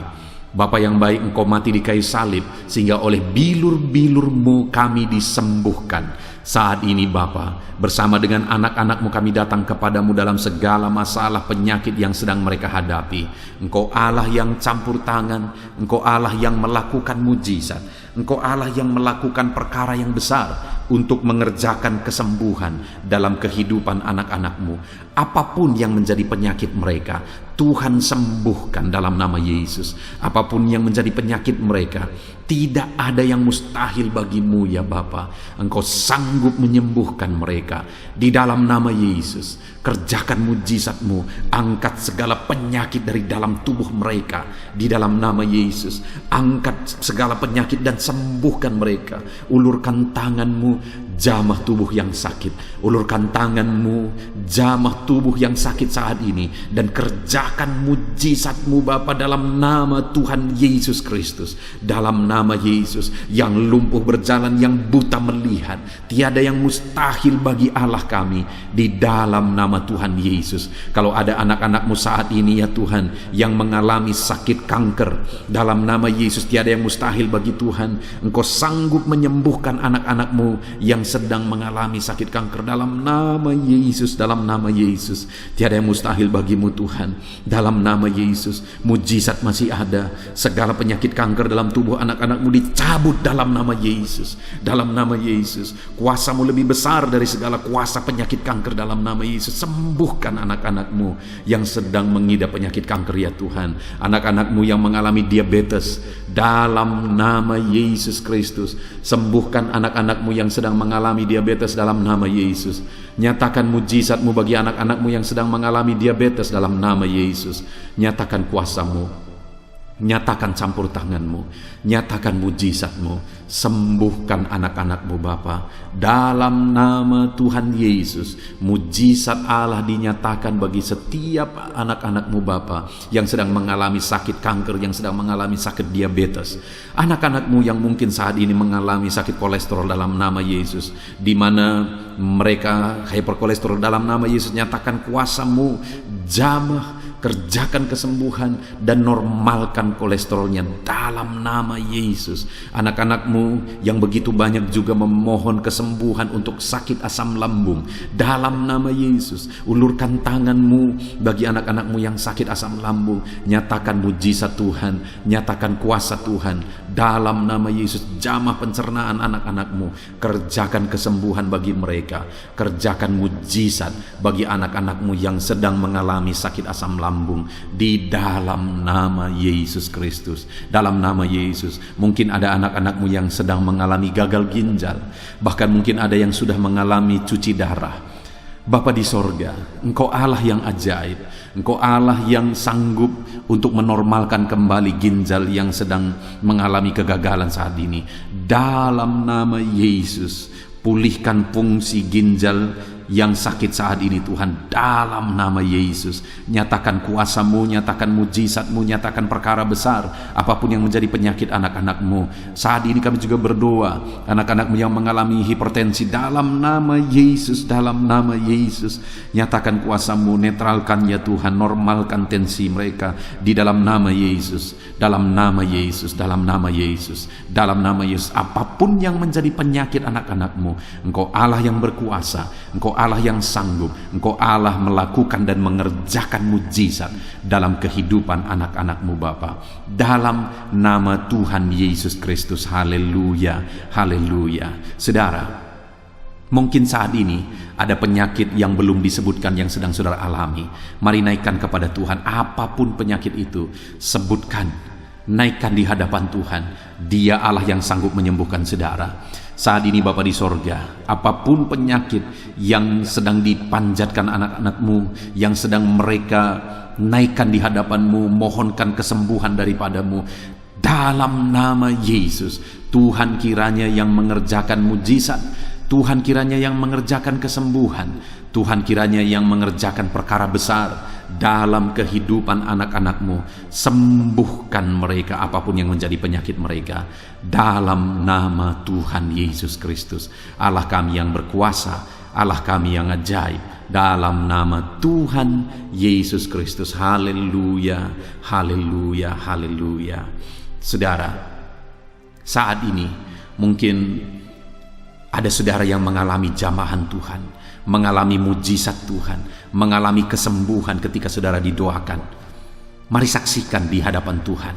Bapa yang baik, Engkau mati di kayu salib sehingga oleh bilur-bilur-Mu kami disembuhkan. Saat ini Bapa, bersama dengan anak-anak-Mu kami datang kepadamu dalam segala masalah penyakit yang sedang mereka hadapi. Engkau Allah yang campur tangan, Engkau Allah yang melakukan mujizat, Engkau Allah yang melakukan perkara yang besar untuk mengerjakan kesembuhan dalam kehidupan anak-anak-Mu. Apapun yang menjadi penyakit mereka, Tuhan sembuhkan dalam nama Yesus. Apapun yang menjadi penyakit mereka, tidak ada yang mustahil bagimu ya Bapa. Engkau sanggup menyembuhkan mereka di dalam nama Yesus. Kerjakan mujizat-Mu, angkat segala penyakit dari dalam tubuh mereka di dalam nama Yesus. Angkat segala penyakit dan sembuhkan mereka. Ulurkan tangan-Mu, jamah tubuh yang sakit. Ulurkan tangan-Mu, jamah tubuh yang sakit saat ini, dan kerjakan mujizat-Mu Bapa dalam nama Tuhan Yesus Kristus. Dalam nama Yesus, yang lumpuh berjalan, yang buta melihat, tiada yang mustahil bagi Allah kami di dalam nama Tuhan Yesus. Kalau ada anak-anak-Mu saat ini ya Tuhan yang mengalami sakit kanker, dalam nama Yesus tiada yang mustahil bagi Tuhan. Engkau sanggup menyembuhkan anak-anak-Mu yang sedang mengalami sakit kanker dalam nama Yesus. Dalam nama Yesus tiada yang mustahil bagimu Tuhan. Dalam nama Yesus mujizat masih ada. Segala penyakit kanker dalam tubuh anak-anak-Mu dicabut dalam nama Yesus. Dalam nama Yesus, kuasa-Mu lebih besar dari segala kuasa penyakit kanker dalam nama Yesus. Sembuhkan anak-anak-Mu yang sedang mengidap penyakit kanker ya Tuhan. Anak-anak-Mu yang mengalami diabetes, dalam nama Yesus Kristus. Sembuhkan anak-anak-Mu yang sedang mengalami diabetes dalam nama Yesus. Nyatakan mujizat-Mu bagi anak-anak-Mu yang sedang mengalami diabetes dalam nama Yesus. Nyatakan kuasa-Mu, nyatakan campur tangan-Mu, nyatakan mujizat-Mu. Sembuhkan anak-anak-Mu Bapa dalam nama Tuhan Yesus. Mujizat Allah dinyatakan bagi setiap anak-anak-Mu Bapa yang sedang mengalami sakit kanker, yang sedang mengalami sakit diabetes. Anak-anak-Mu yang mungkin saat ini mengalami sakit kolesterol dalam nama Yesus, di mana mereka hyperkolesterol dalam nama Yesus. Nyatakan kuasa-Mu, jamah kerjakan kesembuhan dan normalkan kolesterolnya dalam nama Yesus. Anak-anakmu yang begitu banyak juga memohon kesembuhan untuk sakit asam lambung dalam nama Yesus. Ulurkan tanganmu bagi anak-anakmu yang sakit asam lambung, nyatakan mujizat Tuhan, nyatakan kuasa Tuhan dalam nama Yesus. Jamah pencernaan anak-anakmu, kerjakan kesembuhan bagi mereka, kerjakan mujizat bagi anak-anakmu yang sedang mengalami sakit asam lambung di dalam nama Yesus Kristus. Dalam nama Yesus. Mungkin ada anak-anakmu yang sedang mengalami gagal ginjal, bahkan mungkin ada yang sudah mengalami cuci darah. Bapa di sorga, Engkau Allah yang ajaib, Engkau Allah yang sanggup untuk menormalkan kembali ginjal yang sedang mengalami kegagalan saat ini. Dalam nama Yesus, pulihkan fungsi ginjal yang sakit saat ini Tuhan, dalam nama Yesus. Nyatakan kuasa-Mu, nyatakan mujizat-Mu, nyatakan perkara besar apapun yang menjadi penyakit anak-anakmu. Saat ini kami juga berdoa, anak-anakmu yang mengalami hipertensi, dalam nama Yesus, dalam nama Yesus, nyatakan kuasa-Mu, netralkan ya Tuhan, normalkan tensi mereka di dalam nama Yesus, dalam nama Yesus, dalam nama Yesus, dalam nama Yesus. Apapun yang menjadi penyakit anak-anakmu, Engkau Allah yang berkuasa, Engkau Allah yang sanggup, Engkau Allah melakukan dan mengerjakan mujizat dalam kehidupan anak-anakmu Bapa, dalam nama Tuhan Yesus Kristus. Haleluya, haleluya. Saudara, mungkin saat ini ada penyakit yang belum disebutkan yang sedang saudara alami. Mari naikkan kepada Tuhan apapun penyakit itu, sebutkan, naikkan di hadapan Tuhan. Dia Allah yang sanggup menyembuhkan saudara. Saat ini Bapa di sorga, apapun penyakit yang sedang dipanjatkan anak-anakmu, yang sedang mereka naikkan di hadapan-Mu, mohonkan kesembuhan daripadamu, dalam nama Yesus, Tuhan kiranya yang mengerjakan mujizat, Tuhan kiranya yang mengerjakan kesembuhan, Tuhan kiranya yang mengerjakan perkara besar dalam kehidupan anak-anakmu. Sembuhkan mereka apapun yang menjadi penyakit mereka, dalam nama Tuhan Yesus Kristus. Allah kami yang berkuasa, Allah kami yang ajaib, dalam nama Tuhan Yesus Kristus. Haleluya, haleluya, haleluya. Saudara, saat ini mungkin ada saudara yang mengalami jamahan Tuhan, mengalami mujizat Tuhan, mengalami kesembuhan ketika saudara didoakan. Mari saksikan di hadapan Tuhan.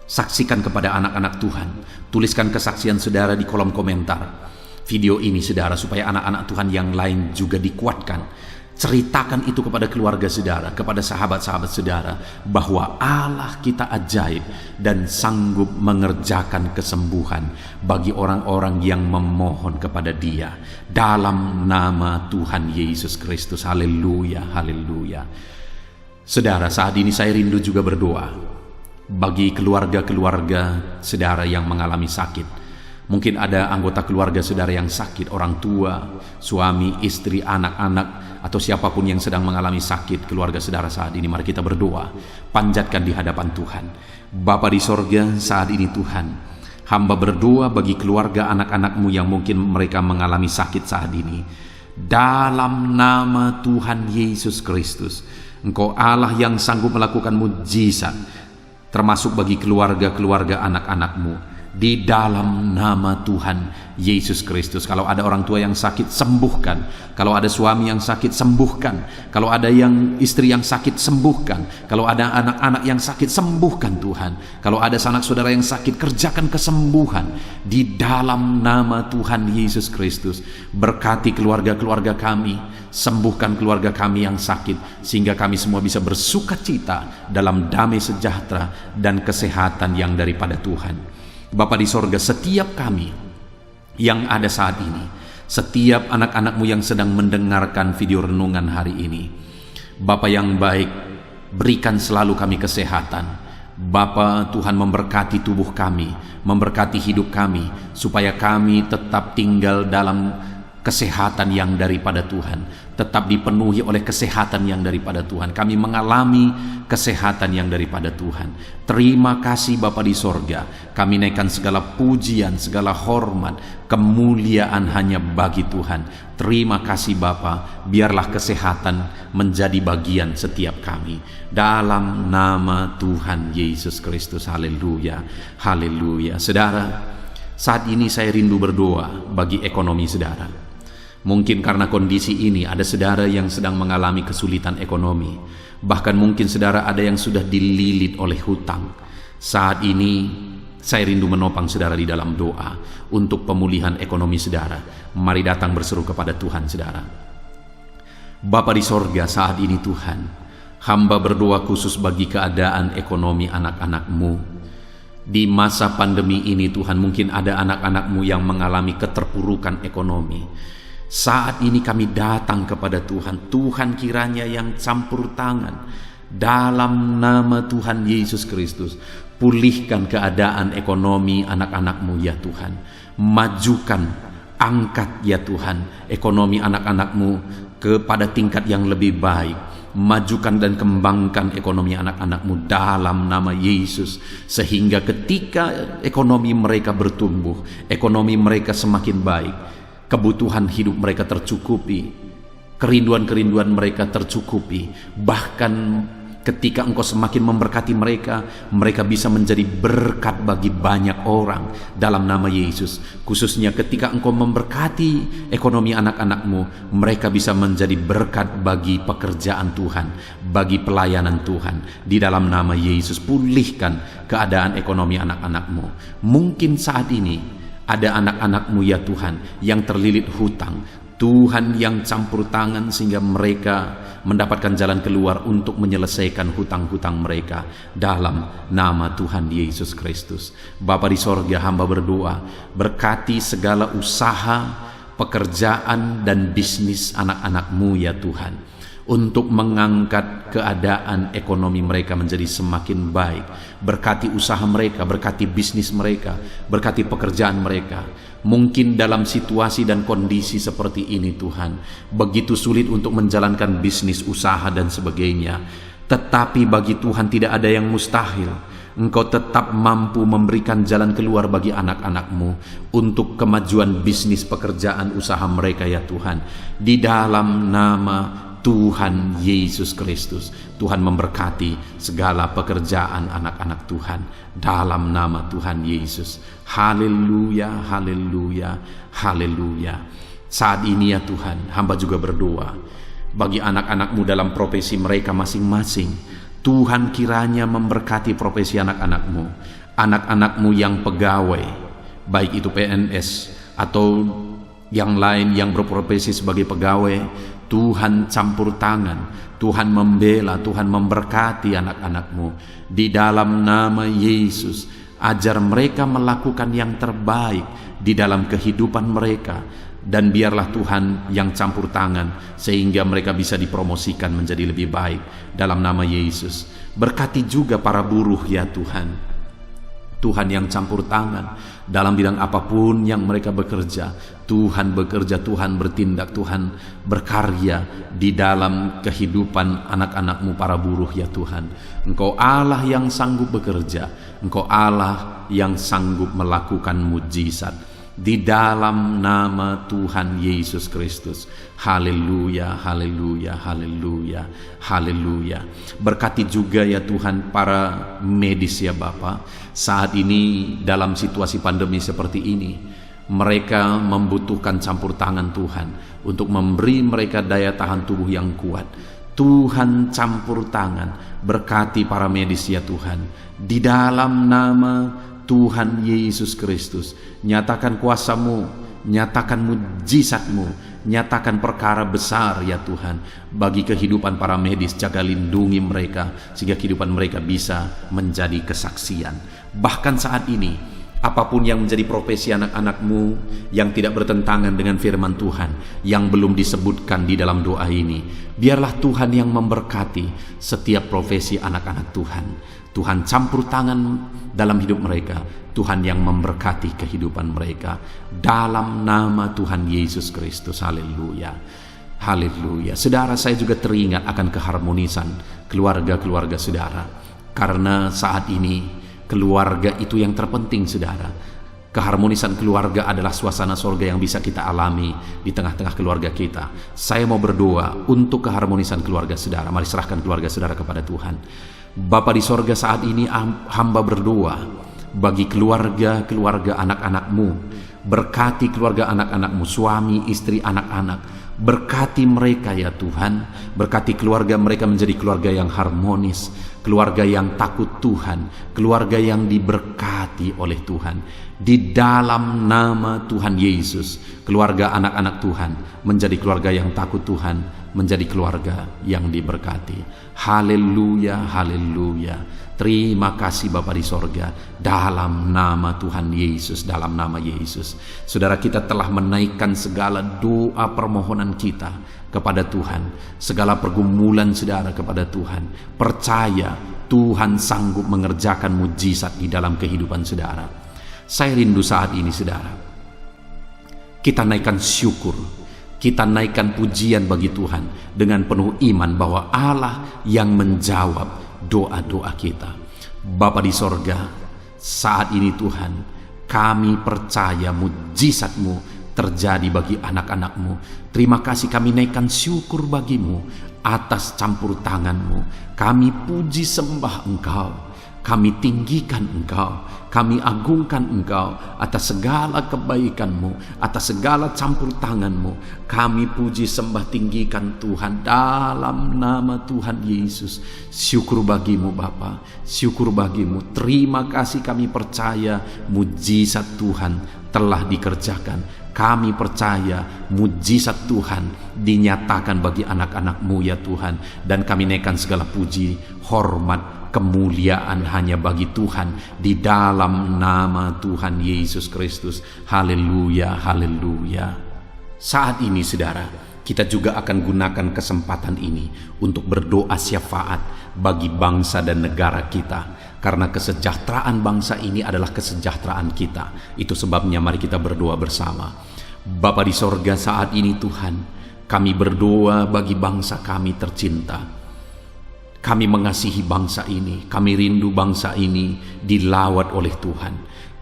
Saksikan kepada anak-anak Tuhan. Tuliskan kesaksian saudara di kolom komentar video ini saudara, supaya anak-anak Tuhan yang lain juga dikuatkan. Ceritakan itu kepada keluarga saudara, kepada sahabat-sahabat saudara, bahwa Allah kita ajaib dan sanggup mengerjakan kesembuhan bagi orang-orang yang memohon kepada Dia, dalam nama Tuhan Yesus Kristus. Haleluya, haleluya. Saudara, saat ini saya rindu juga berdoa bagi keluarga-keluarga saudara yang mengalami sakit. Mungkin ada anggota keluarga saudara yang sakit, orang tua, suami, istri, anak-anak, atau siapapun yang sedang mengalami sakit keluarga saudara saat ini. Mari kita berdoa, panjatkan di hadapan Tuhan. Bapa di sorga, saat ini Tuhan, hamba berdoa bagi keluarga anak-anakmu yang mungkin mereka mengalami sakit saat ini. Dalam nama Tuhan Yesus Kristus, Engkau Allah yang sanggup melakukan mujizat, termasuk bagi keluarga-keluarga anak-anakmu. Di dalam nama Tuhan Yesus Kristus. Kalau ada orang tua yang sakit, sembuhkan. Kalau ada suami yang sakit, sembuhkan. Kalau ada yang istri yang sakit, sembuhkan. Kalau ada anak-anak yang sakit, sembuhkan Tuhan. Kalau ada sanak saudara yang sakit, kerjakan kesembuhan di dalam nama Tuhan Yesus Kristus. Berkati keluarga-keluarga kami, sembuhkan keluarga kami yang sakit, sehingga kami semua bisa bersuka cita dalam damai sejahtera dan kesehatan yang daripada Tuhan. Bapa di sorga, setiap kami yang ada saat ini, setiap anak-anakmu yang sedang mendengarkan video renungan hari ini, Bapa yang baik, berikan selalu kami kesehatan. Bapa, Tuhan memberkati tubuh kami, memberkati hidup kami, supaya kami tetap tinggal dalam kesehatan yang daripada Tuhan, tetap dipenuhi oleh kesehatan yang daripada Tuhan. Kami mengalami kesehatan yang daripada Tuhan. Terima kasih Bapa di sorga. Kami naikkan segala pujian, segala hormat, kemuliaan hanya bagi Tuhan. Terima kasih Bapa, biarlah kesehatan menjadi bagian setiap kami. Dalam nama Tuhan Yesus Kristus. Haleluya, haleluya. Saudara, saat ini saya rindu berdoa bagi ekonomi saudara. Mungkin karena kondisi ini ada saudara yang sedang mengalami kesulitan ekonomi. Bahkan mungkin saudara ada yang sudah dililit oleh hutang. Saat ini saya rindu menopang saudara di dalam doa untuk pemulihan ekonomi saudara. Mari datang berseru kepada Tuhan saudara. Bapa di sorga, saat ini Tuhan, hamba berdoa khusus bagi keadaan ekonomi anak-anak-Mu. Di masa pandemi ini Tuhan, mungkin ada anak-anak-Mu yang mengalami keterpurukan ekonomi. Saat ini kami datang kepada Tuhan. Tuhan kiranya yang campur tangan dalam nama Tuhan Yesus Kristus. Pulihkan keadaan ekonomi anak-anak-Mu ya Tuhan. Majukan, angkat ya Tuhan ekonomi anak-anak-Mu kepada tingkat yang lebih baik. Majukan dan kembangkan ekonomi anak-anak-Mu dalam nama Yesus, sehingga ketika ekonomi mereka bertumbuh, ekonomi mereka semakin baik, kebutuhan hidup mereka tercukupi, kerinduan-kerinduan mereka tercukupi. Bahkan ketika Engkau semakin memberkati mereka, mereka bisa menjadi berkat bagi banyak orang dalam nama Yesus. Khususnya ketika Engkau memberkati ekonomi anak-anak-Mu, mereka bisa menjadi berkat bagi pekerjaan Tuhan, bagi pelayanan Tuhan. Di dalam nama Yesus, pulihkan keadaan ekonomi anak-anak-Mu. Mungkin saat ini ada anak-anak-Mu ya Tuhan yang terlilit hutang. Tuhan yang campur tangan sehingga mereka mendapatkan jalan keluar untuk menyelesaikan hutang-hutang mereka dalam nama Tuhan Yesus Kristus. Bapa di sorga, hamba berdoa, berkati segala usaha, pekerjaan dan bisnis anak-anak-Mu ya Tuhan, untuk mengangkat keadaan ekonomi mereka menjadi semakin baik. Berkati usaha mereka, berkati bisnis mereka, berkati pekerjaan mereka. Mungkin dalam situasi dan kondisi seperti ini Tuhan, begitu sulit untuk menjalankan bisnis, usaha dan sebagainya. Tetapi bagi Tuhan tidak ada yang mustahil. Engkau tetap mampu memberikan jalan keluar bagi anak-anak-Mu untuk kemajuan bisnis, pekerjaan, usaha mereka ya Tuhan. Di dalam nama Tuhan Yesus Kristus, Tuhan memberkati segala pekerjaan anak-anak Tuhan dalam nama Tuhan Yesus. Haleluya, haleluya, haleluya. Saat ini ya Tuhan, hamba juga berdoa bagi anak-anak-Mu dalam profesi mereka masing-masing. Tuhan kiranya memberkati profesi anak-anak-Mu, anak-anak-Mu yang pegawai, baik itu PNS atau yang lain yang berprofesi sebagai pegawai. Tuhan campur tangan, Tuhan membela, Tuhan memberkati anak-anak-Mu. Di dalam nama Yesus, ajar mereka melakukan yang terbaik di dalam kehidupan mereka. Dan biarlah Tuhan yang campur tangan sehingga mereka bisa dipromosikan menjadi lebih baik dalam nama Yesus. Berkati juga para buruh ya Tuhan. Tuhan yang campur tangan dalam bidang apapun yang mereka bekerja. Tuhan bekerja, Tuhan bertindak, Tuhan berkarya di dalam kehidupan anak-anak-Mu para buruh ya Tuhan. Engkau Allah yang sanggup bekerja, Engkau Allah yang sanggup melakukan mujizat. Di dalam nama Tuhan Yesus Kristus. Haleluya, haleluya, haleluya, haleluya. Berkati juga ya Tuhan para medis ya Bapa. Saat ini dalam situasi pandemi seperti ini, mereka membutuhkan campur tangan Tuhan untuk memberi mereka daya tahan tubuh yang kuat. Tuhan campur tangan, berkati para medis ya Tuhan. Di dalam nama Tuhan Yesus Kristus, nyatakan kuasa-Mu, nyatakan mujizat-Mu, nyatakan perkara besar ya Tuhan bagi kehidupan para medis. Jaga lindungi mereka sehingga kehidupan mereka bisa menjadi kesaksian. Bahkan saat ini Apapun yang menjadi profesi anak-anakmu yang tidak bertentangan dengan firman Tuhan, yang belum disebutkan di dalam doa ini, biarlah Tuhan yang memberkati setiap profesi anak-anak Tuhan. Tuhan campur tangan dalam hidup mereka. Tuhan yang memberkati kehidupan mereka. Dalam nama Tuhan Yesus Kristus. Haleluya. Haleluya. Saudara, saya juga teringat akan keharmonisan keluarga-keluarga saudara. Karena saat ini keluarga itu yang terpenting, saudara. Keharmonisan keluarga adalah suasana sorga yang bisa kita alami di tengah-tengah keluarga kita. Saya mau berdoa untuk keharmonisan keluarga saudara. Mari serahkan keluarga saudara kepada Tuhan. Bapa di sorga, saat ini hamba berdoa bagi keluarga anak-anakmu. Berkati keluarga anak-anakmu, suami, istri, anak-anak. Berkati mereka ya Tuhan. Berkati keluarga mereka menjadi keluarga yang harmonis, keluarga yang takut Tuhan, keluarga yang diberkati oleh Tuhan. Di dalam nama Tuhan Yesus, keluarga anak-anak Tuhan menjadi keluarga yang takut Tuhan, menjadi keluarga yang diberkati. Haleluya, haleluya. Terima kasih Bapa di sorga, dalam nama Tuhan Yesus, dalam nama Yesus. Saudara, kita telah menaikkan segala doa permohonan kita kepada Tuhan, segala pergumulan saudara kepada Tuhan. Percaya Tuhan sanggup mengerjakan mujizat di dalam kehidupan saudara. Saya rindu saat ini saudara, kita naikkan syukur, kita naikkan pujian bagi Tuhan dengan penuh iman bahwa Allah yang menjawab doa-doa kita. Bapa di sorga, saat ini Tuhan, kami percaya mujizat-Mu terjadi bagi anak-anak-Mu. Terima kasih, kami naikkan syukur bagi-Mu atas campur tangan-Mu. Kami puji sembah Engkau, kami tinggikan Engkau, kami agungkan Engkau atas segala kebaikan-Mu, atas segala campur tangan-Mu. Kami puji sembah tinggikan Tuhan dalam nama Tuhan Yesus. Syukur bagi-Mu Bapa, syukur bagi-Mu. Terima kasih, kami percaya mujizat Tuhan telah dikerjakan. Kami percaya mujizat Tuhan dinyatakan bagi anak-anak-Mu ya Tuhan. Dan kami naikkan segala puji, hormat, kemuliaan hanya bagi Tuhan di dalam nama Tuhan Yesus Kristus. Haleluya, haleluya. Saat ini saudara, kita juga akan gunakan kesempatan ini untuk berdoa syafaat bagi bangsa dan negara kita. Karena kesejahteraan bangsa ini adalah kesejahteraan kita. Itu sebabnya mari kita berdoa bersama. Bapa di sorga, saat ini Tuhan, kami berdoa bagi bangsa kami tercinta. Kami mengasihi bangsa ini, kami rindu bangsa ini dilawat oleh Tuhan.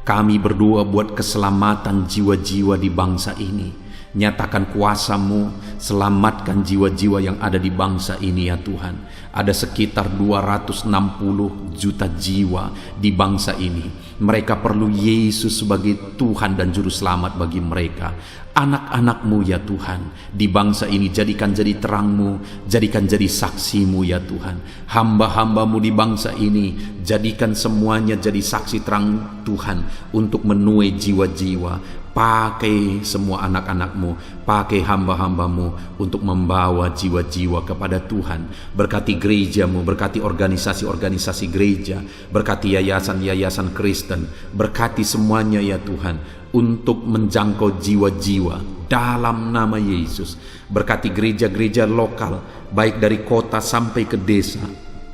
Kami berdoa buat keselamatan jiwa-jiwa di bangsa ini. Nyatakan kuasa-Mu, selamatkan jiwa-jiwa yang ada di bangsa ini ya Tuhan. Ada sekitar 260 juta jiwa di bangsa ini. Mereka perlu Yesus sebagai Tuhan dan Juru Selamat bagi mereka. Anak-anak-Mu ya Tuhan, di bangsa ini jadikan jadi terang-Mu, jadikan jadi saksi-Mu ya Tuhan. Hamba-hamba-Mu di bangsa ini, jadikan semuanya jadi saksi terang Tuhan untuk menuai jiwa-jiwa. Pakai semua anak-anak-Mu, pakai hamba-hamba-Mu untuk membawa jiwa-jiwa kepada Tuhan. Berkati gereja-Mu, berkati organisasi-organisasi gereja, berkati yayasan-yayasan Kristen, berkati semuanya ya Tuhan untuk menjangkau jiwa-jiwa dalam nama Yesus. Berkati gereja-gereja lokal, baik dari kota sampai ke desa.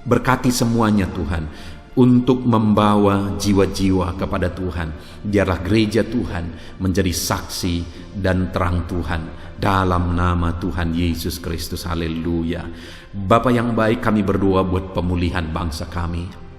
Berkati semuanya Tuhan untuk membawa jiwa-jiwa kepada Tuhan. Biarlah gereja Tuhan menjadi saksi dan terang Tuhan dalam nama Tuhan Yesus Kristus. Haleluya. Bapa yang baik, kami berdoa buat pemulihan bangsa kami.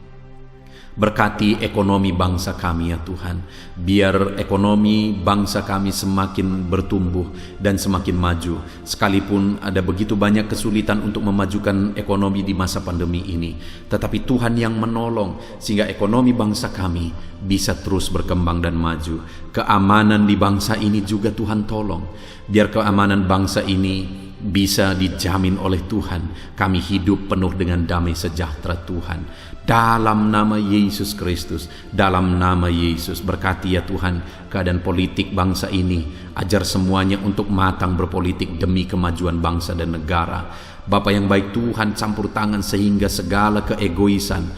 Berkati ekonomi bangsa kami ya Tuhan. Biar ekonomi bangsa kami semakin bertumbuh dan semakin maju. Sekalipun ada begitu banyak kesulitan untuk memajukan ekonomi di masa pandemi ini, tetapi Tuhan yang menolong sehingga ekonomi bangsa kami bisa terus berkembang dan maju. Keamanan di bangsa ini juga Tuhan tolong. Biar keamanan bangsa ini bisa dijamin oleh Tuhan. Kami hidup penuh dengan damai sejahtera Tuhan. Dalam nama Yesus Kristus, dalam nama Yesus, berkati ya Tuhan keadaan politik bangsa ini. Ajar semuanya untuk matang berpolitik demi kemajuan bangsa dan negara. Bapa yang baik Tuhan, campur tangan sehingga segala keegoisan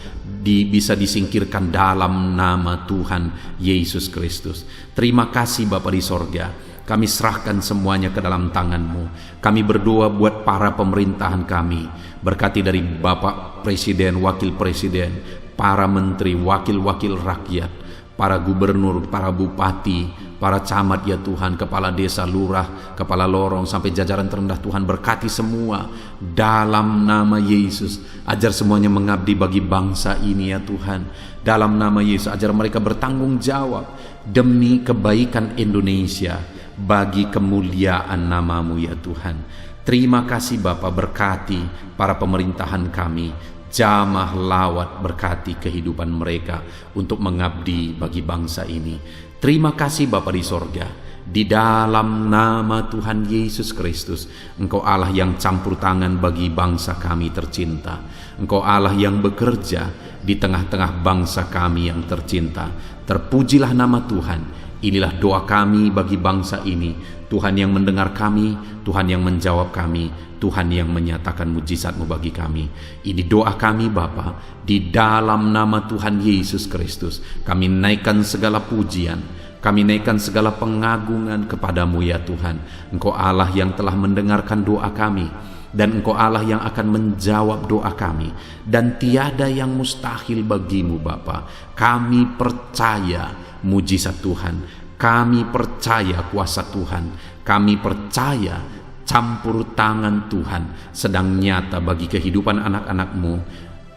bisa disingkirkan dalam nama Tuhan Yesus Kristus. Terima kasih Bapa di sorga. Kami serahkan semuanya ke dalam tangan-Mu. Kami berdoa buat para pemerintahan kami. Berkati dari Bapak Presiden, Wakil Presiden, para menteri, wakil-wakil rakyat, para gubernur, para bupati, para camat ya Tuhan, kepala desa, lurah, kepala lorong, sampai jajaran terendah Tuhan. Berkati semua dalam nama Yesus. Ajar semuanya mengabdi bagi bangsa ini ya Tuhan. Dalam nama Yesus, ajar mereka bertanggung jawab demi kebaikan Indonesia, bagi kemuliaan nama-Mu ya Tuhan. Terima kasih Bapa, berkati para pemerintahan kami, jamah lawat, berkati kehidupan mereka untuk mengabdi bagi bangsa ini. Terima kasih Bapa di sorga. Di dalam nama Tuhan Yesus Kristus, Engkau Allah yang campur tangan bagi bangsa kami tercinta. Engkau Allah yang bekerja di tengah-tengah bangsa kami yang tercinta. Terpujilah nama Tuhan. Inilah doa kami bagi bangsa ini. Tuhan yang mendengar kami, Tuhan yang menjawab kami, Tuhan yang menyatakan mujizat-Mu bagi kami. Ini doa kami Bapa, di dalam nama Tuhan Yesus Kristus. Kami naikkan segala pujian, kami naikkan segala pengagungan kepadamu ya Tuhan. Engkau Allah yang telah mendengarkan doa kami, dan Engkau Allah yang akan menjawab doa kami, dan tiada yang mustahil bagimu Bapa. Kami percaya mujizat Tuhan, kami percaya kuasa Tuhan, kami percaya campur tangan Tuhan sedang nyata bagi kehidupan anak-anak-Mu,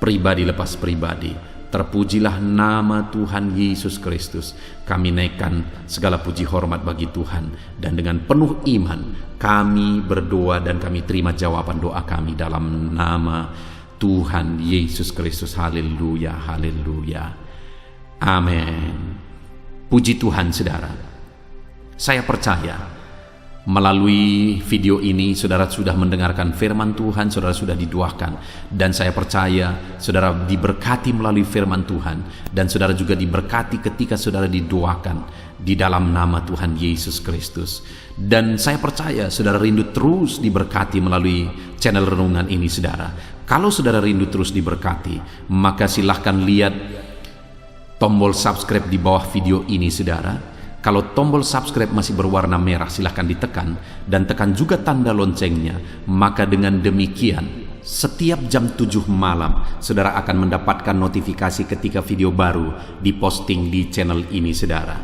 pribadi lepas pribadi. Terpujilah nama Tuhan Yesus Kristus. Kami naikkan segala puji hormat bagi Tuhan, dan dengan penuh iman kami berdoa dan kami terima jawaban doa kami dalam nama Tuhan Yesus Kristus. Haleluya, haleluya, amin. Puji Tuhan saudara. Saya percaya melalui video ini saudara sudah mendengarkan firman Tuhan, saudara sudah didoakan, dan saya percaya saudara diberkati melalui firman Tuhan, dan saudara juga diberkati ketika saudara didoakan di dalam nama Tuhan Yesus Kristus. Dan saya percaya saudara rindu terus diberkati melalui channel renungan ini saudara. Kalau saudara rindu terus diberkati, maka silahkan lihat tombol subscribe di bawah video ini saudara. Kalau tombol subscribe masih berwarna merah, silahkan ditekan, dan tekan juga tanda loncengnya. Maka dengan demikian setiap jam 7 malam saudara akan mendapatkan notifikasi ketika video baru diposting di channel ini saudara.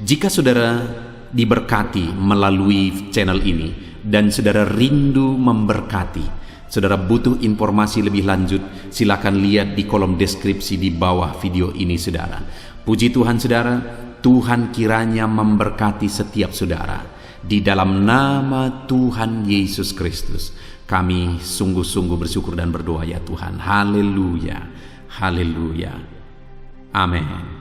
Jika saudara diberkati melalui channel ini dan saudara rindu memberkati, saudara butuh informasi lebih lanjut, silakan lihat di kolom deskripsi di bawah video ini saudara. Puji Tuhan saudara, Tuhan kiranya memberkati setiap saudara. Di dalam nama Tuhan Yesus Kristus, kami sungguh-sungguh bersyukur dan berdoa ya Tuhan. Haleluya, haleluya, amin.